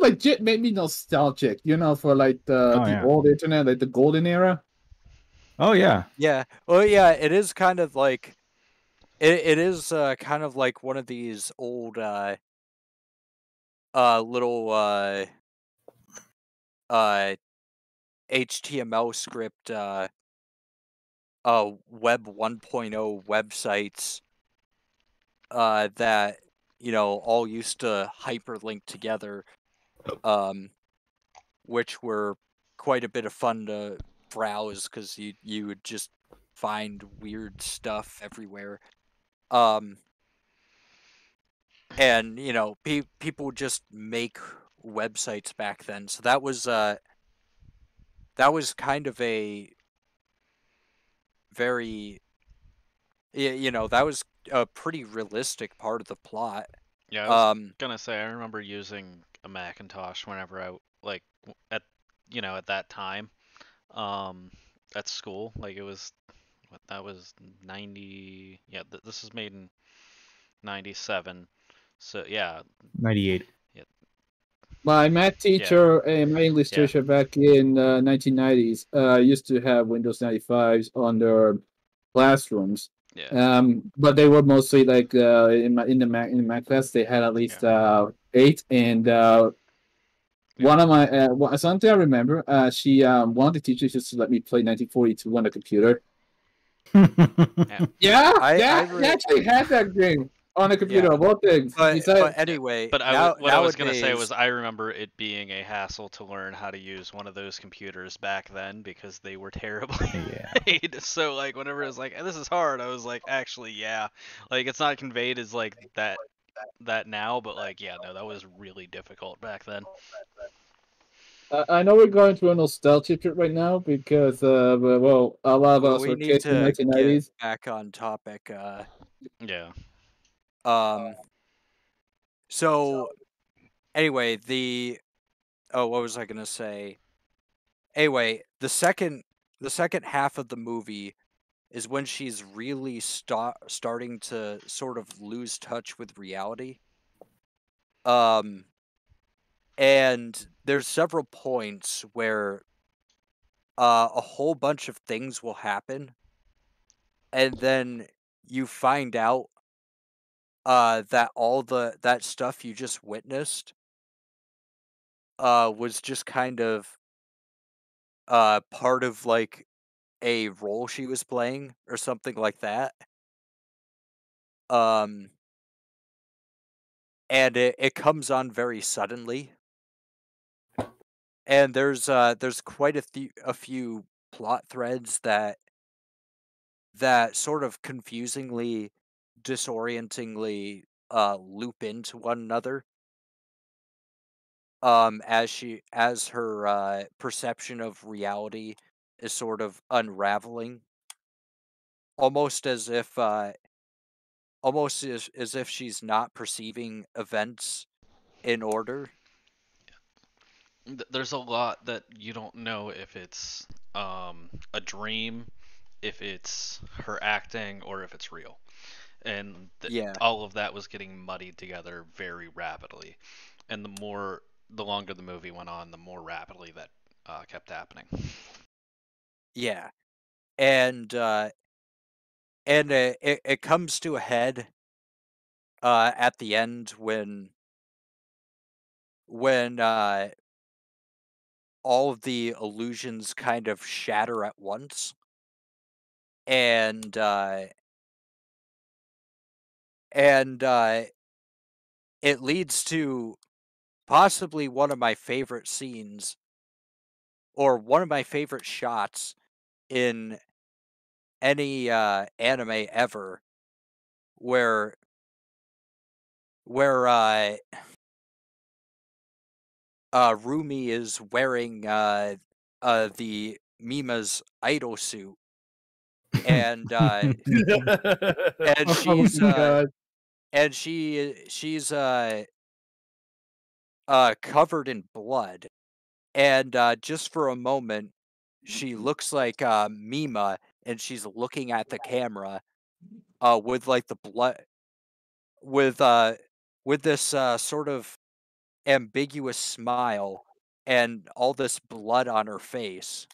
legit made me nostalgic. For like the old internet, like the golden era. Oh yeah. Yeah. Well, yeah. It is kind of like it is kind of like one of these old little HTML script web 1.0 websites that all used to hyperlink together, which were quite a bit of fun to browse because you would just find weird stuff everywhere. And people would just make websites back then, so that was kind of a very that was a pretty realistic part of the plot. Yeah, I was gonna say I remember using a Macintosh whenever I at that time at school. Like it was that was 90. Yeah, this is made in 97. So yeah, 98. Yeah. My math teacher and my English teacher back in 1990s used to have Windows 95s on their classrooms. Yeah. But they were mostly like in the Mac class they had at least 8, and one of my something I remember she one of the teachers used to let me play 1942 on the computer. I actually had that game. on a computer of all things. But anyway, But what I was gonna say was I remember it being a hassle to learn how to use one of those computers back then because they were terribly made. So like whenever it was like this is hard, I was like actually yeah, like it's not conveyed as like that now, but like yeah no that was really difficult back then. I know we're going through a nostalgia trip right now because well a lot of us we were need kids in the to 1990s. get back on topic. Yeah. So anyway, what was I gonna say? Anyway, the second half of the movie is when she's really starting to sort of lose touch with reality. And there's several points where a whole bunch of things will happen, and then you find out that all that stuff you just witnessed was just kind of part of like a role she was playing or something like that. And it comes on very suddenly. And there's quite a few plot threads that sort of confusingly, disorientingly loop into one another. As her perception of reality is sort of unraveling, almost as if she's not perceiving events in order. There's a lot that you don't know if it's a dream, if it's her acting, or if it's real. And all of that was getting muddied together very rapidly. And the longer the movie went on, the more rapidly that kept happening. Yeah, and it comes to a head at the end when all of the illusions kind of shatter at once, and it leads to possibly one of my favorite scenes, or one of my favorite shots in any anime ever, where Rumi is wearing the Mima's idol suit, and and she's she's covered in blood, and just for a moment she looks like Mima, and she's looking at the camera with like the blood, with this sort of ambiguous smile and all this blood on her face,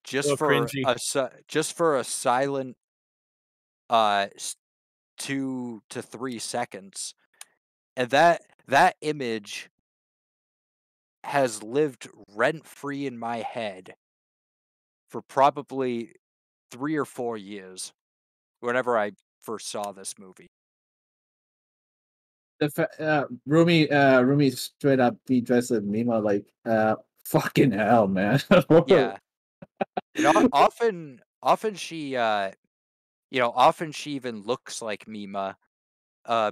just for a silent 2 to 3 seconds, and that image has lived rent free in my head for probably 3 or 4 years whenever I first saw this movie. Rumi straight up be dressed as Mima, like fucking hell, man. Yeah. Often she often she even looks like Mima,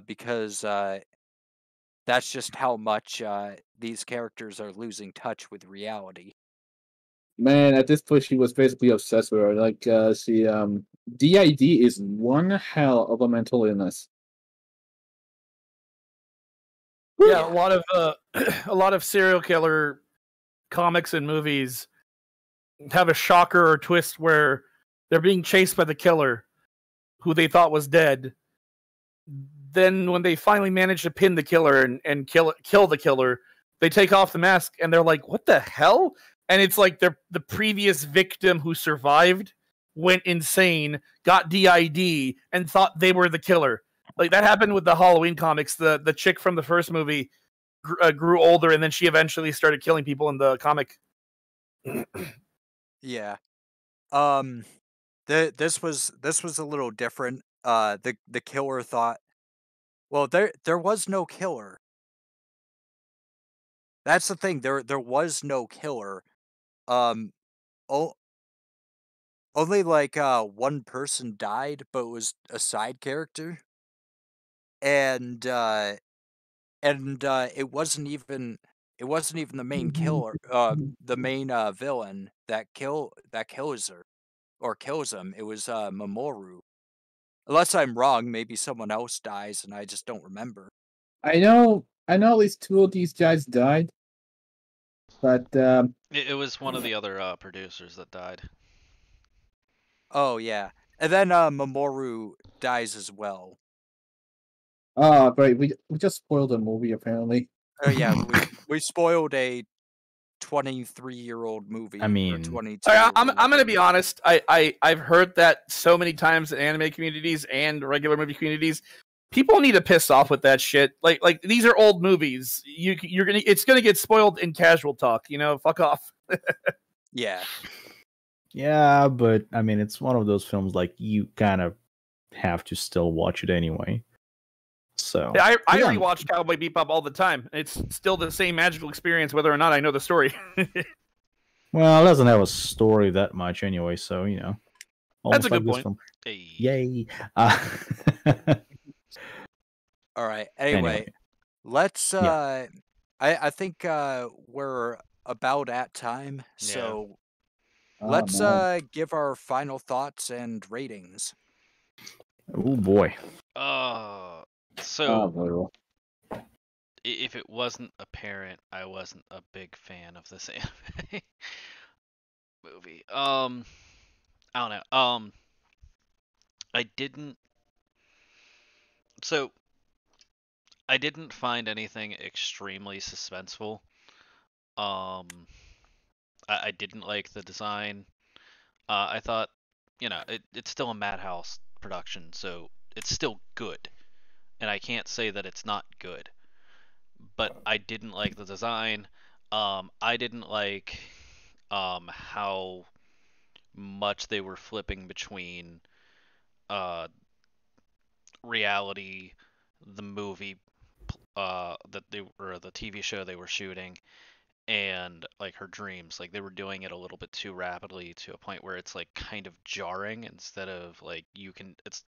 because that's just how much these characters are losing touch with reality. Man, at this point she was basically obsessed with her. Like DID is one hell of a mental illness. Yeah, a lot of serial killer comics and movies have a shocker or twist where they're being chased by the killer who they thought was dead. Then when they finally manage to pin the killer and kill the killer, they take off the mask and they're like, what the hell? And it's like the previous victim who survived went insane, got DID, and thought they were the killer. Like that happened with the Halloween comics. The chick from the first movie grew older, and then she eventually started killing people in the comic. Yeah. This was a little different. the killer thought, well, there was no killer. That's the thing. There was no killer. Um, o- Only like one person died, but it was a side character, and it wasn't even the main killer, the main villain that kills her or kills him. It was Mamoru. Unless I'm wrong, maybe someone else dies and I just don't remember. I know at least two of these guys died, but It was one of the other producers that died. Oh yeah, and then Mamoru dies as well. right, we just spoiled the movie apparently. Oh yeah, we spoiled a 23-year-old movie. I or mean, 22. I'm gonna be honest. I've heard that so many times in anime communities and regular movie communities. People need to piss off with that shit. Like these are old movies. It's gonna get spoiled in casual talk. You know, fuck off. Yeah. yeah, but I mean, it's one of those films like you kind of have to still watch it anyway. So I Yeah. rewatch Cowboy Bebop all the time. It's still the same magical experience, whether or not I know the story. well, it doesn't have a story that much anyway, so you know. That's a almost good this point. film. Hey. Yay! All right. Anyway, let's. I think we're about at time, so let's give our final thoughts and ratings. oh boy. So if it wasn't apparent, I wasn't a big fan of this anime movie. I don't know. I didn't. So I didn't find anything extremely suspenseful. I didn't like the design. I thought, it's still a Madhouse production, so it's still good, and I can't say that it's not good. But I didn't like the design. I didn't like how much they were flipping between uh, reality, the movie that they or the TV show they were shooting, and like her dreams. Like they were doing it a little bit too rapidly to a point where it's like kind of jarring instead of like it's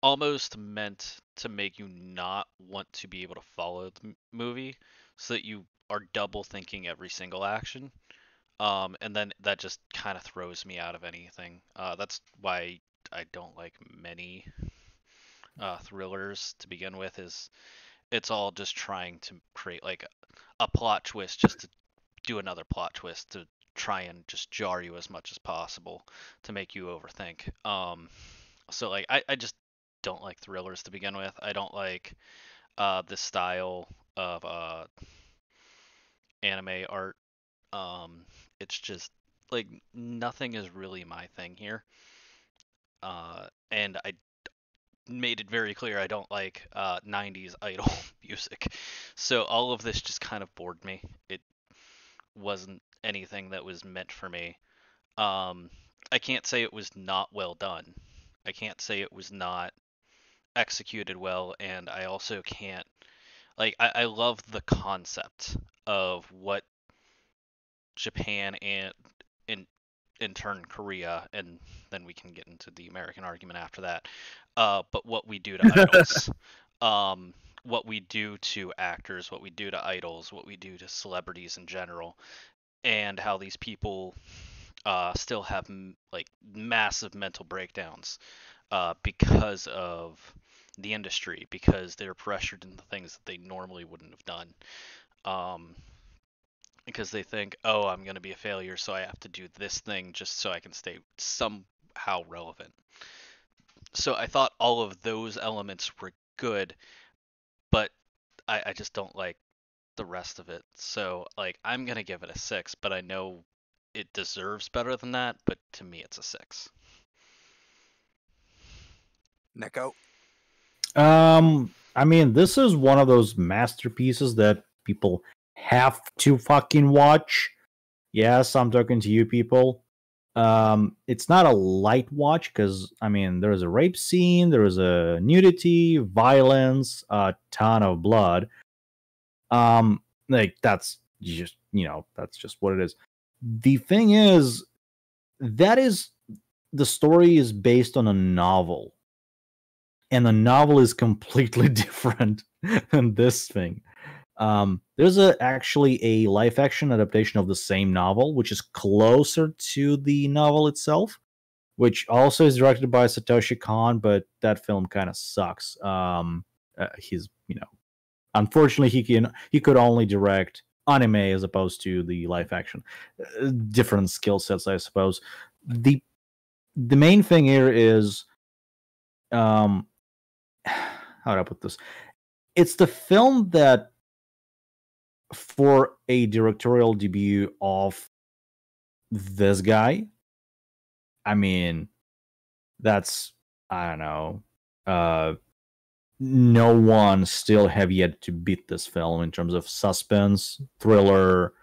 almost meant to make you not want to be able to follow the movie so that you are double thinking every single action. And then that just kind of throws me out of anything. That's why I don't like many thrillers to begin with. Is it's all just trying to create like a plot twist just to do another plot twist to try and just jar you as much as possible to make you overthink. So like I just don't like thrillers to begin with. I don't like this style of anime art. It's just like nothing is really my thing here. And I made it very clear I don't like 90s idol music. So all of this just kind of bored me. It wasn't anything that was meant for me. I can't say it was not well done. I can't say it was not executed well, and I also can't I love the concept of what Japan and in turn Korea, and then we can get into the American argument after that. But what we do to idols, what we do to actors, what we do to idols, what we do to celebrities in general, and how these people still have like massive mental breakdowns because of the industry, because they're pressured into things that they normally wouldn't have done. Because they think, oh, I'm going to be a failure, so I have to do this thing just so I can stay somehow relevant. So I thought all of those elements were good, but I just don't like the rest of it. So like I'm going to give it a 6, but I know it deserves better than that, but to me it's a 6. Neko? I mean, this is one of those masterpieces that people have to fucking watch. Yes, I'm talking to you people. It's not a light watch because I mean there is a rape scene, there is a nudity, violence, a ton of blood. Like that's just that's just what it is. The thing is, that is the story is based on a novel, and the novel is completely different than this thing. There's actually a live action adaptation of the same novel, which is closer to the novel itself, which also is directed by Satoshi Kon, but that film kind of sucks. He's unfortunately he could only direct anime as opposed to the live action. Different skill sets, I suppose. The main thing here is how do I put this? It's the film that, for a directorial debut of this guy, I mean, that's, I don't know, no one still have yet to beat this film in terms of suspense, thriller,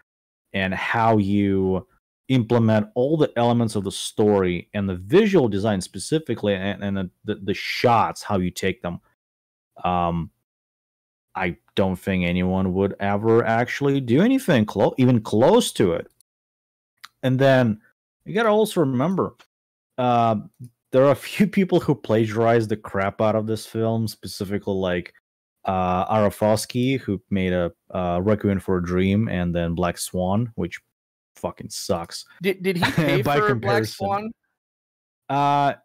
and how you implement all the elements of the story and the visual design specifically, and the shots, how you take them. I don't think anyone would ever actually do anything even close to it. And then you gotta also remember, there are a few people who plagiarized the crap out of this film, specifically like Arafosky, who made a Requiem for a Dream and then Black Swan, which fucking sucks. Did he pay By for Black comparison. Swan?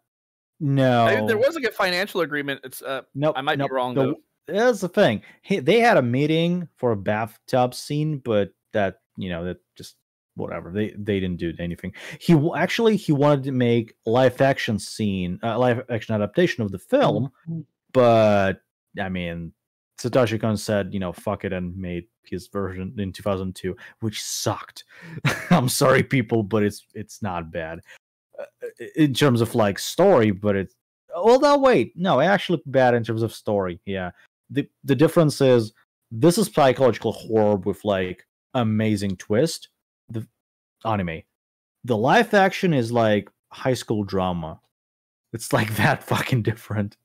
No. There was like a financial agreement. It's Nope, I might be wrong though. That's the thing. They had a meeting for a bathtub scene, but that that just whatever. They didn't do anything. He wanted to make live action adaptation of the film, but I mean, Satoshi Kon said, fuck it, and made his version in 2002, which sucked. I'm sorry, people, but it's not bad in terms of like story, but it's actually bad in terms of story. Yeah. The difference is this is psychological horror with like amazing twist. The anime, the live action is like high school drama. It's like that fucking different.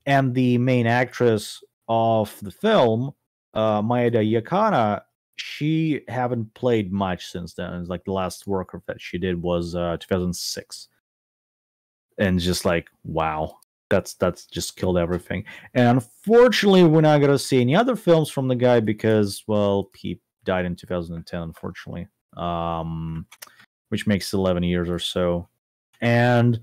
And the main actress of the film, Maeda Yakana, she haven't played much since then. It's like the last work that she did was 2006, and just like wow. That's just killed everything. And unfortunately, we're not gonna see any other films from the guy because, well, he died in 2010, unfortunately, which makes 11 years or so. And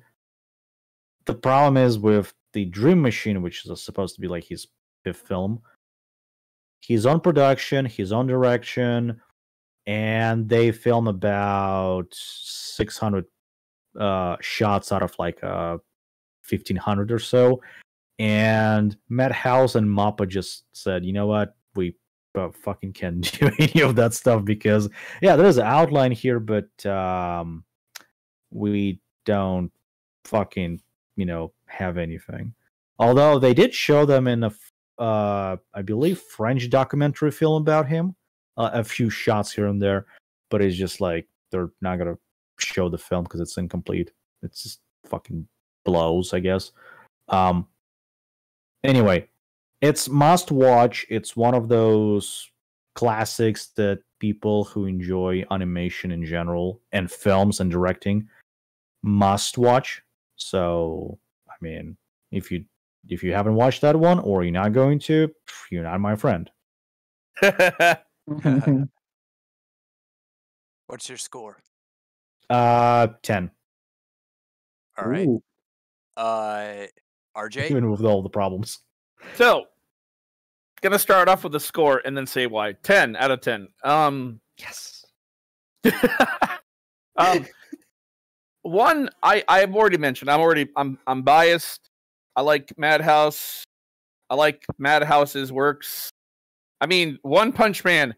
the problem is with the Dream Machine, which is supposed to be like his fifth film. He's on production, he's on direction, and they film about 600 shots out of like 1,500 or so, and Madhouse and Mappa just said, you know what, we fucking can't do any of that stuff because there's an outline here, but we don't fucking have anything. Although they did show them in a I believe French documentary film about him, a few shots here and there, but it's just like they're not gonna show the film because it's incomplete. It's just fucking blows, I guess. Anyway, it's must watch. It's one of those classics that people who enjoy animation in general and films and directing must watch. So, I mean, if you haven't watched that one or you're not going to, you're not my friend. What's your score? 10. All right. Ooh. RJ? Even with all the problems. So, gonna start off with a score and then say why. 10 out of 10. Yes. One, I've already mentioned. I'm biased. I like Madhouse. I like Madhouse's works. I mean, One Punch Man,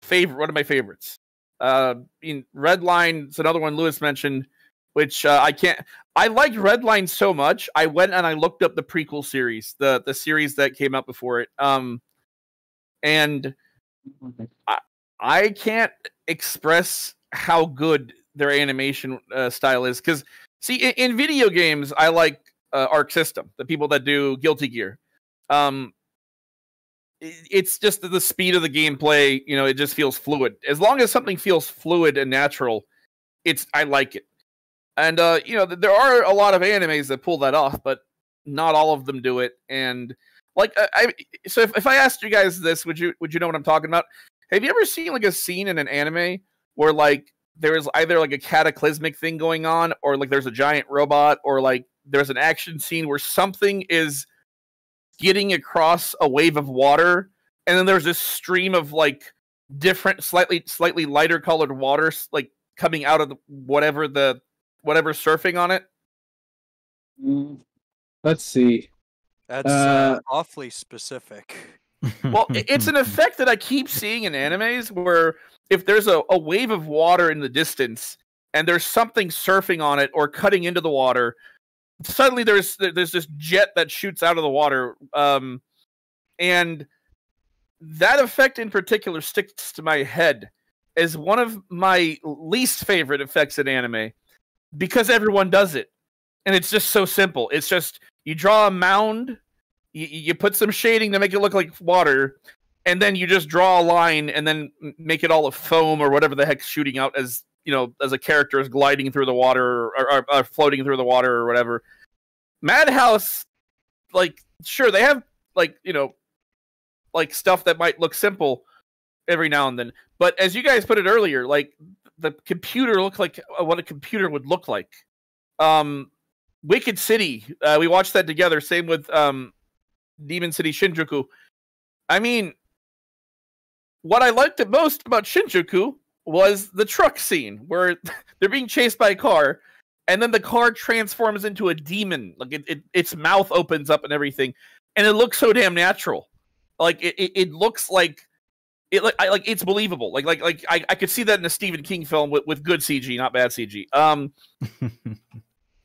one of my favorites. Redline's another one Lewis mentioned, which I can't. I liked Redline so much, I went and I looked up the prequel series, the series that came out before it. And I can't express how good their animation style is. Because see, in video games, I like Arc System, the people that do Guilty Gear. It's just the speed of the gameplay. You know, it just feels fluid. As long as something feels fluid and natural, I like it. And you know, there are a lot of animes that pull that off, but not all of them do it. And like, so if I asked you guys this, would you know what I'm talking about? Have you ever seen like a scene in an anime where like there is either like a cataclysmic thing going on, or like there's a giant robot, or like there's an action scene where something is getting across a wave of water, and then there's this stream of like different, slightly lighter colored water like coming out of whatever's surfing on it? Let's see. That's awfully specific. Well, it's an effect that I keep seeing in animes where if there's a wave of water in the distance and there's something surfing on it or cutting into the water, suddenly there's this jet that shoots out of the water, and that effect in particular sticks to my head as one of my least favorite effects in anime, because everyone does it, and it's just so simple. It's just you draw a mound, you put some shading to make it look like water, and then you just draw a line and then make it all of foam or whatever the heck's shooting out as, you know, as a character is gliding through the water or floating through the water or whatever. Madhouse, like, sure, they have, like, you know, like stuff that might look simple every now and then, but as you guys put it earlier, like, the computer looked like what a computer would look like. Wicked City, we watched that together. Same with Demon City Shinjuku. I mean, what I liked the most about Shinjuku was the truck scene where they're being chased by a car, and then the car transforms into a demon. Like its mouth opens up and everything, and it looks so damn natural. Like it looks like it's believable. Like I could see that in a Stephen King film with good CG, not bad CG.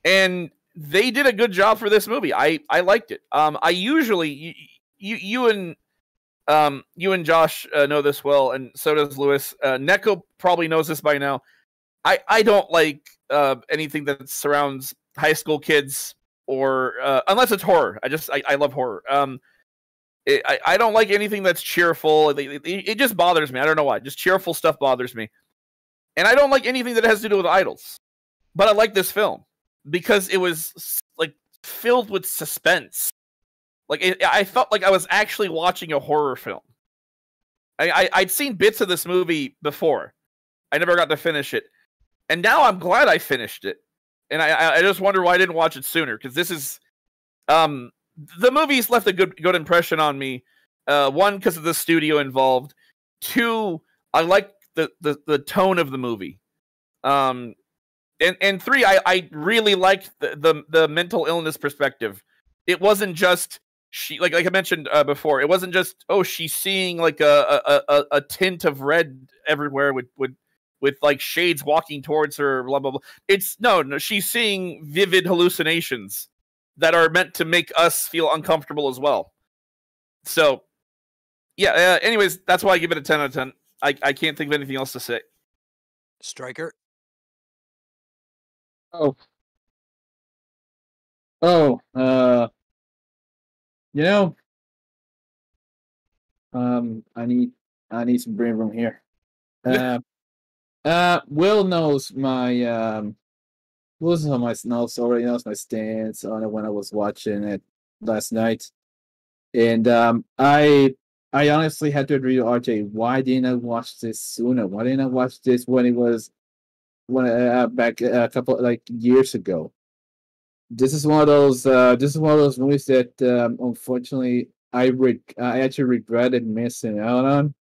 And they did a good job for this movie. I liked it. I usually you and Josh know this well, and so does Lewis. Neko probably knows this by now. I don't like anything that surrounds high school kids, or unless it's horror. I love horror. I don't like anything that's cheerful. It just bothers me. I don't know why. Just cheerful stuff bothers me. And I don't like anything that has to do with idols. But I like this film because it was like filled with suspense. Like I felt like I was actually watching a horror film. I'd seen bits of this movie before. I never got to finish it, and now I'm glad I finished it. And I just wonder why I didn't watch it sooner, because this is the movie's left a good impression on me. One, because of the studio involved. Two, I like the tone of the movie. And three, I really liked the mental illness perspective. It wasn't just like I mentioned before. It wasn't just she's seeing like a tint of red everywhere with like shades walking towards her. Blah blah blah. It's no. She's seeing vivid hallucinations that are meant to make us feel uncomfortable as well. So, yeah. Anyways, that's why I give it a 10 out of 10. I can't think of anything else to say. Striker. You know, I need some brain room here. Will knows my Will's on my notes already, knows my stance on it when I was watching it last night, and I honestly had to agree with RJ. Why didn't I watch this sooner? Why didn't I watch this when it was back a couple like years ago? This is one of those movies that unfortunately I actually regretted missing out on,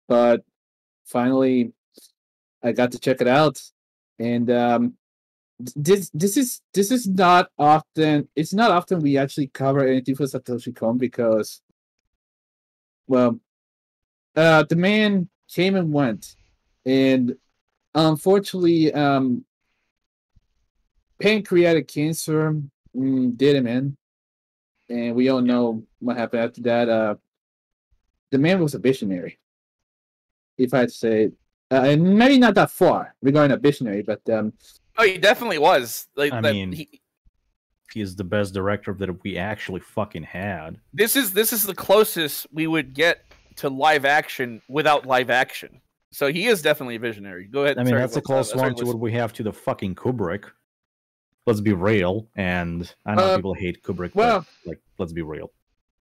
but finally I got to check it out, and this is not often. It's not often we actually cover anything for Satoshi Kon, because, well, the man came and went, and unfortunately, pancreatic cancer did him in, and we all know what happened after that. The man was a visionary, if I had to say it. and maybe not that far regarding a visionary, but Oh, he definitely was. Like I that. mean, he is the best director that we actually fucking had. This is the closest we would get to live action without live action. So he is definitely a visionary. Go ahead. I mean, sorry, that's the Will, close sorry, one to Liz. what we have to the fucking Kubrick. Let's be real. And I know people hate Kubrick, well- but like, let's be real.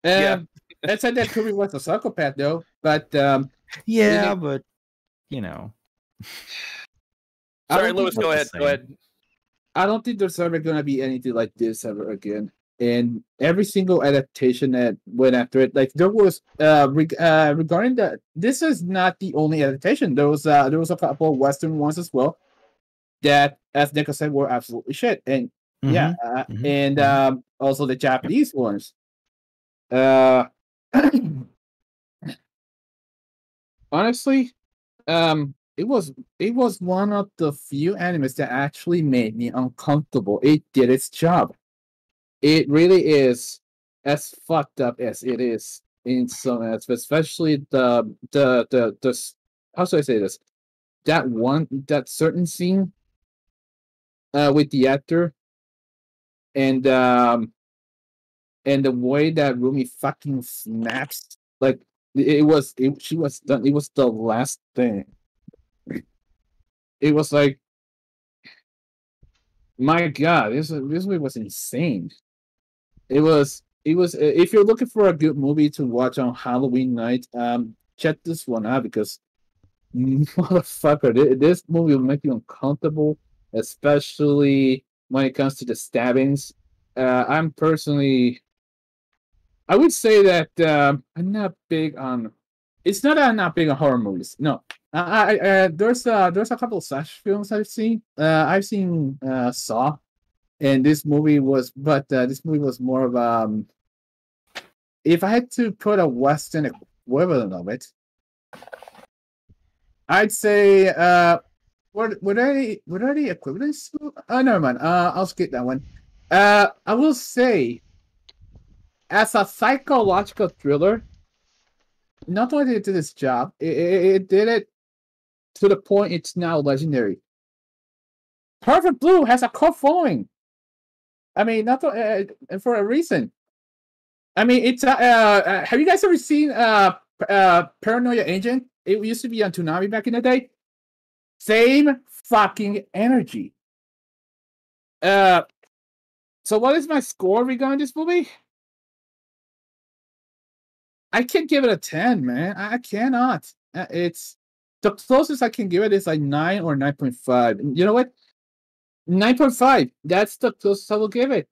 Yeah. That said, that Kubrick was a psychopath, though. But Yeah, but you know, I Sorry, don't Lewis. think- Go the ahead. same. Go ahead. I don't think there's ever gonna be anything like this ever again. And every single adaptation that went after it, like there was regarding that, this is not the only adaptation. There was a couple of Western ones as well that, as Nico said, were absolutely shit. And yeah, Mhm, and also the Japanese ones. Honestly, it was one of the few animes that actually made me uncomfortable. It did its job. It really is as fucked up as it is in some aspects, especially the how should I say this? That certain scene with the actor and the way that Rumi fucking snaps, like she was done. It was the last thing. It was like, my God, this movie was insane. It was if you're looking for a good movie to watch on Halloween night, check this one out because motherfucker, this movie will make you uncomfortable, especially when it comes to the stabbings. I'm personally, I would say that I'm not big on. It's not that I'm not big on horror movies. No, there's a couple of slash films I've seen. I've seen Saw, and this movie was, but this movie was more of if I had to put a Western equivalent of it, I'd say what are the equivalents? Oh, never mind. I'll skip that one. I will say, as a psychological thriller, not only did it do this job, it did it to the point it's now legendary. Perfect Blue has a cult following. I mean, not for a reason. I mean, it's have you guys ever seen Paranoia Agent? It used to be on Toonami back in the day. Same fucking energy. So what is my score regarding this movie? I can't give it a 10, man. I cannot. It's the closest I can give it is like 9 or 9.5. You know what? 9.5. That's the closest I will give it.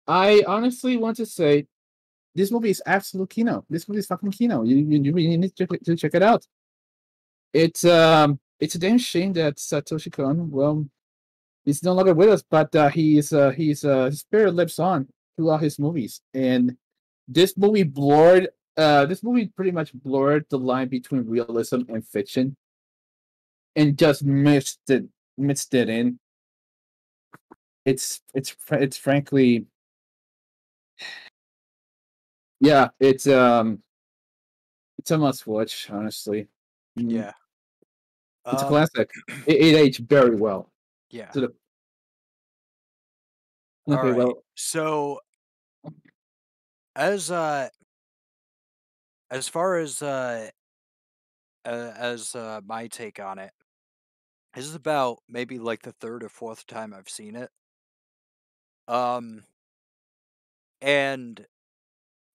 I honestly want to say this movie is absolute kino. This movie is fucking kino. You really need to check it out. It's a damn shame that Satoshi Kon, well, he's no longer with us, but his spirit lives on throughout his movies. And this movie pretty much blurred the line between realism and fiction, and just mixed it in. It's frankly, yeah, it's a must watch, honestly. Yeah. It's a classic. It aged very well. Yeah. To the All okay, right. well, So as far as my take on it, this is about maybe like the third or fourth time I've seen it. And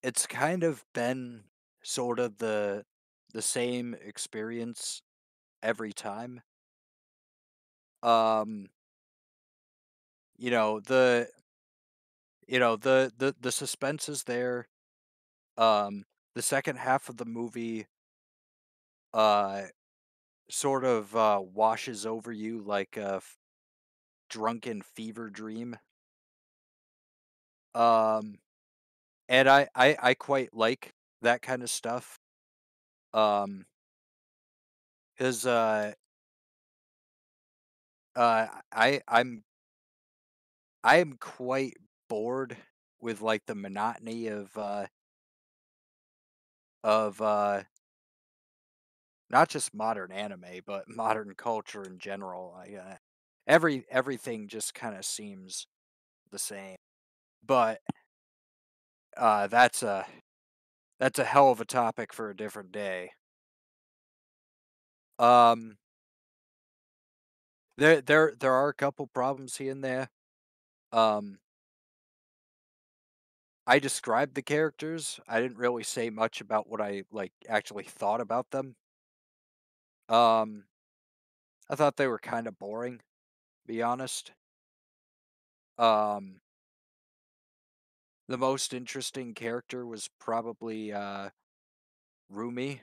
it's kind of been sort of the same experience every time. You know, the the suspense is there. The second half of the movie sort of washes over you like a drunken fever dream. Um and I quite like that kind of stuff. Um is I am quite bored with like the monotony of not just modern anime, but modern culture in general. Everything just kind of seems the same. But that's a hell of a topic for a different day. There are a couple problems here and there. I described the characters. I didn't really say much about what I actually thought about them. I thought they were kind of boring, to be honest. The most interesting character was probably Rumi.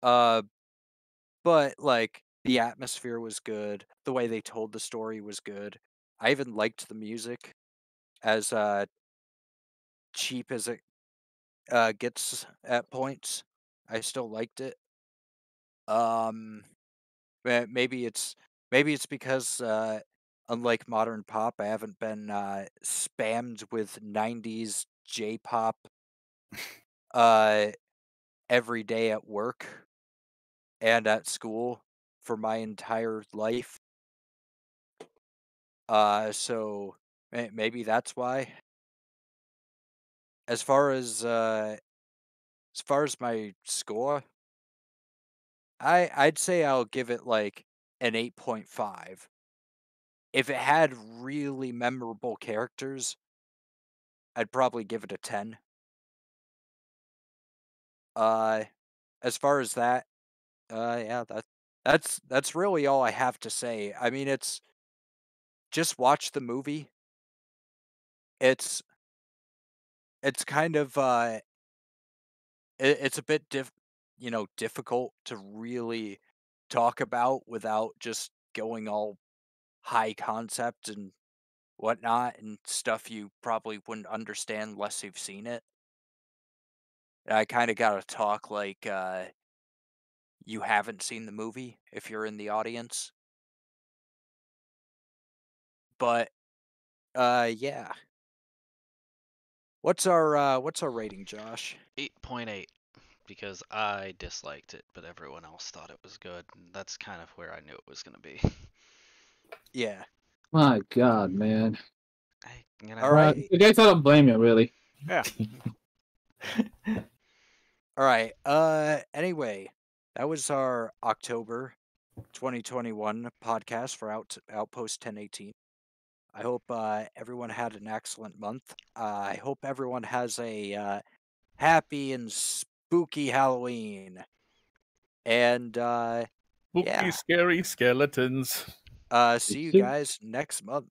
But the atmosphere was good. The way they told the story was good. I even liked the music, as cheap as it gets at points. I still liked it. Maybe it's because unlike modern pop, I haven't been spammed with 90s J-pop uh every day at work and at school for my entire life. So maybe that's why. As far as my score, I'd say I'll give it an 8.5. If it had really memorable characters, I'd probably give it a 10. As far as that, yeah, that's really all I have to say. I mean, it's just watch the movie. It's kind of it's a bit difficult to really talk about without just going all high concept and whatnot and stuff you probably wouldn't understand unless you've seen it. I kind of gotta talk like you haven't seen the movie if you're in the audience. But yeah. What's our rating, Josh? 8.8 because I disliked it, but everyone else thought it was good. And that's kind of where I knew it was gonna be. Yeah. My God, man. All right. You guys don't blame you, really. Yeah. All right. Anyway, that was our October 2021 podcast for Outpost 1018. I hope everyone had an excellent month. I hope everyone has a happy and spooky Halloween. And Spooky, yeah. scary skeletons. See you guys next month.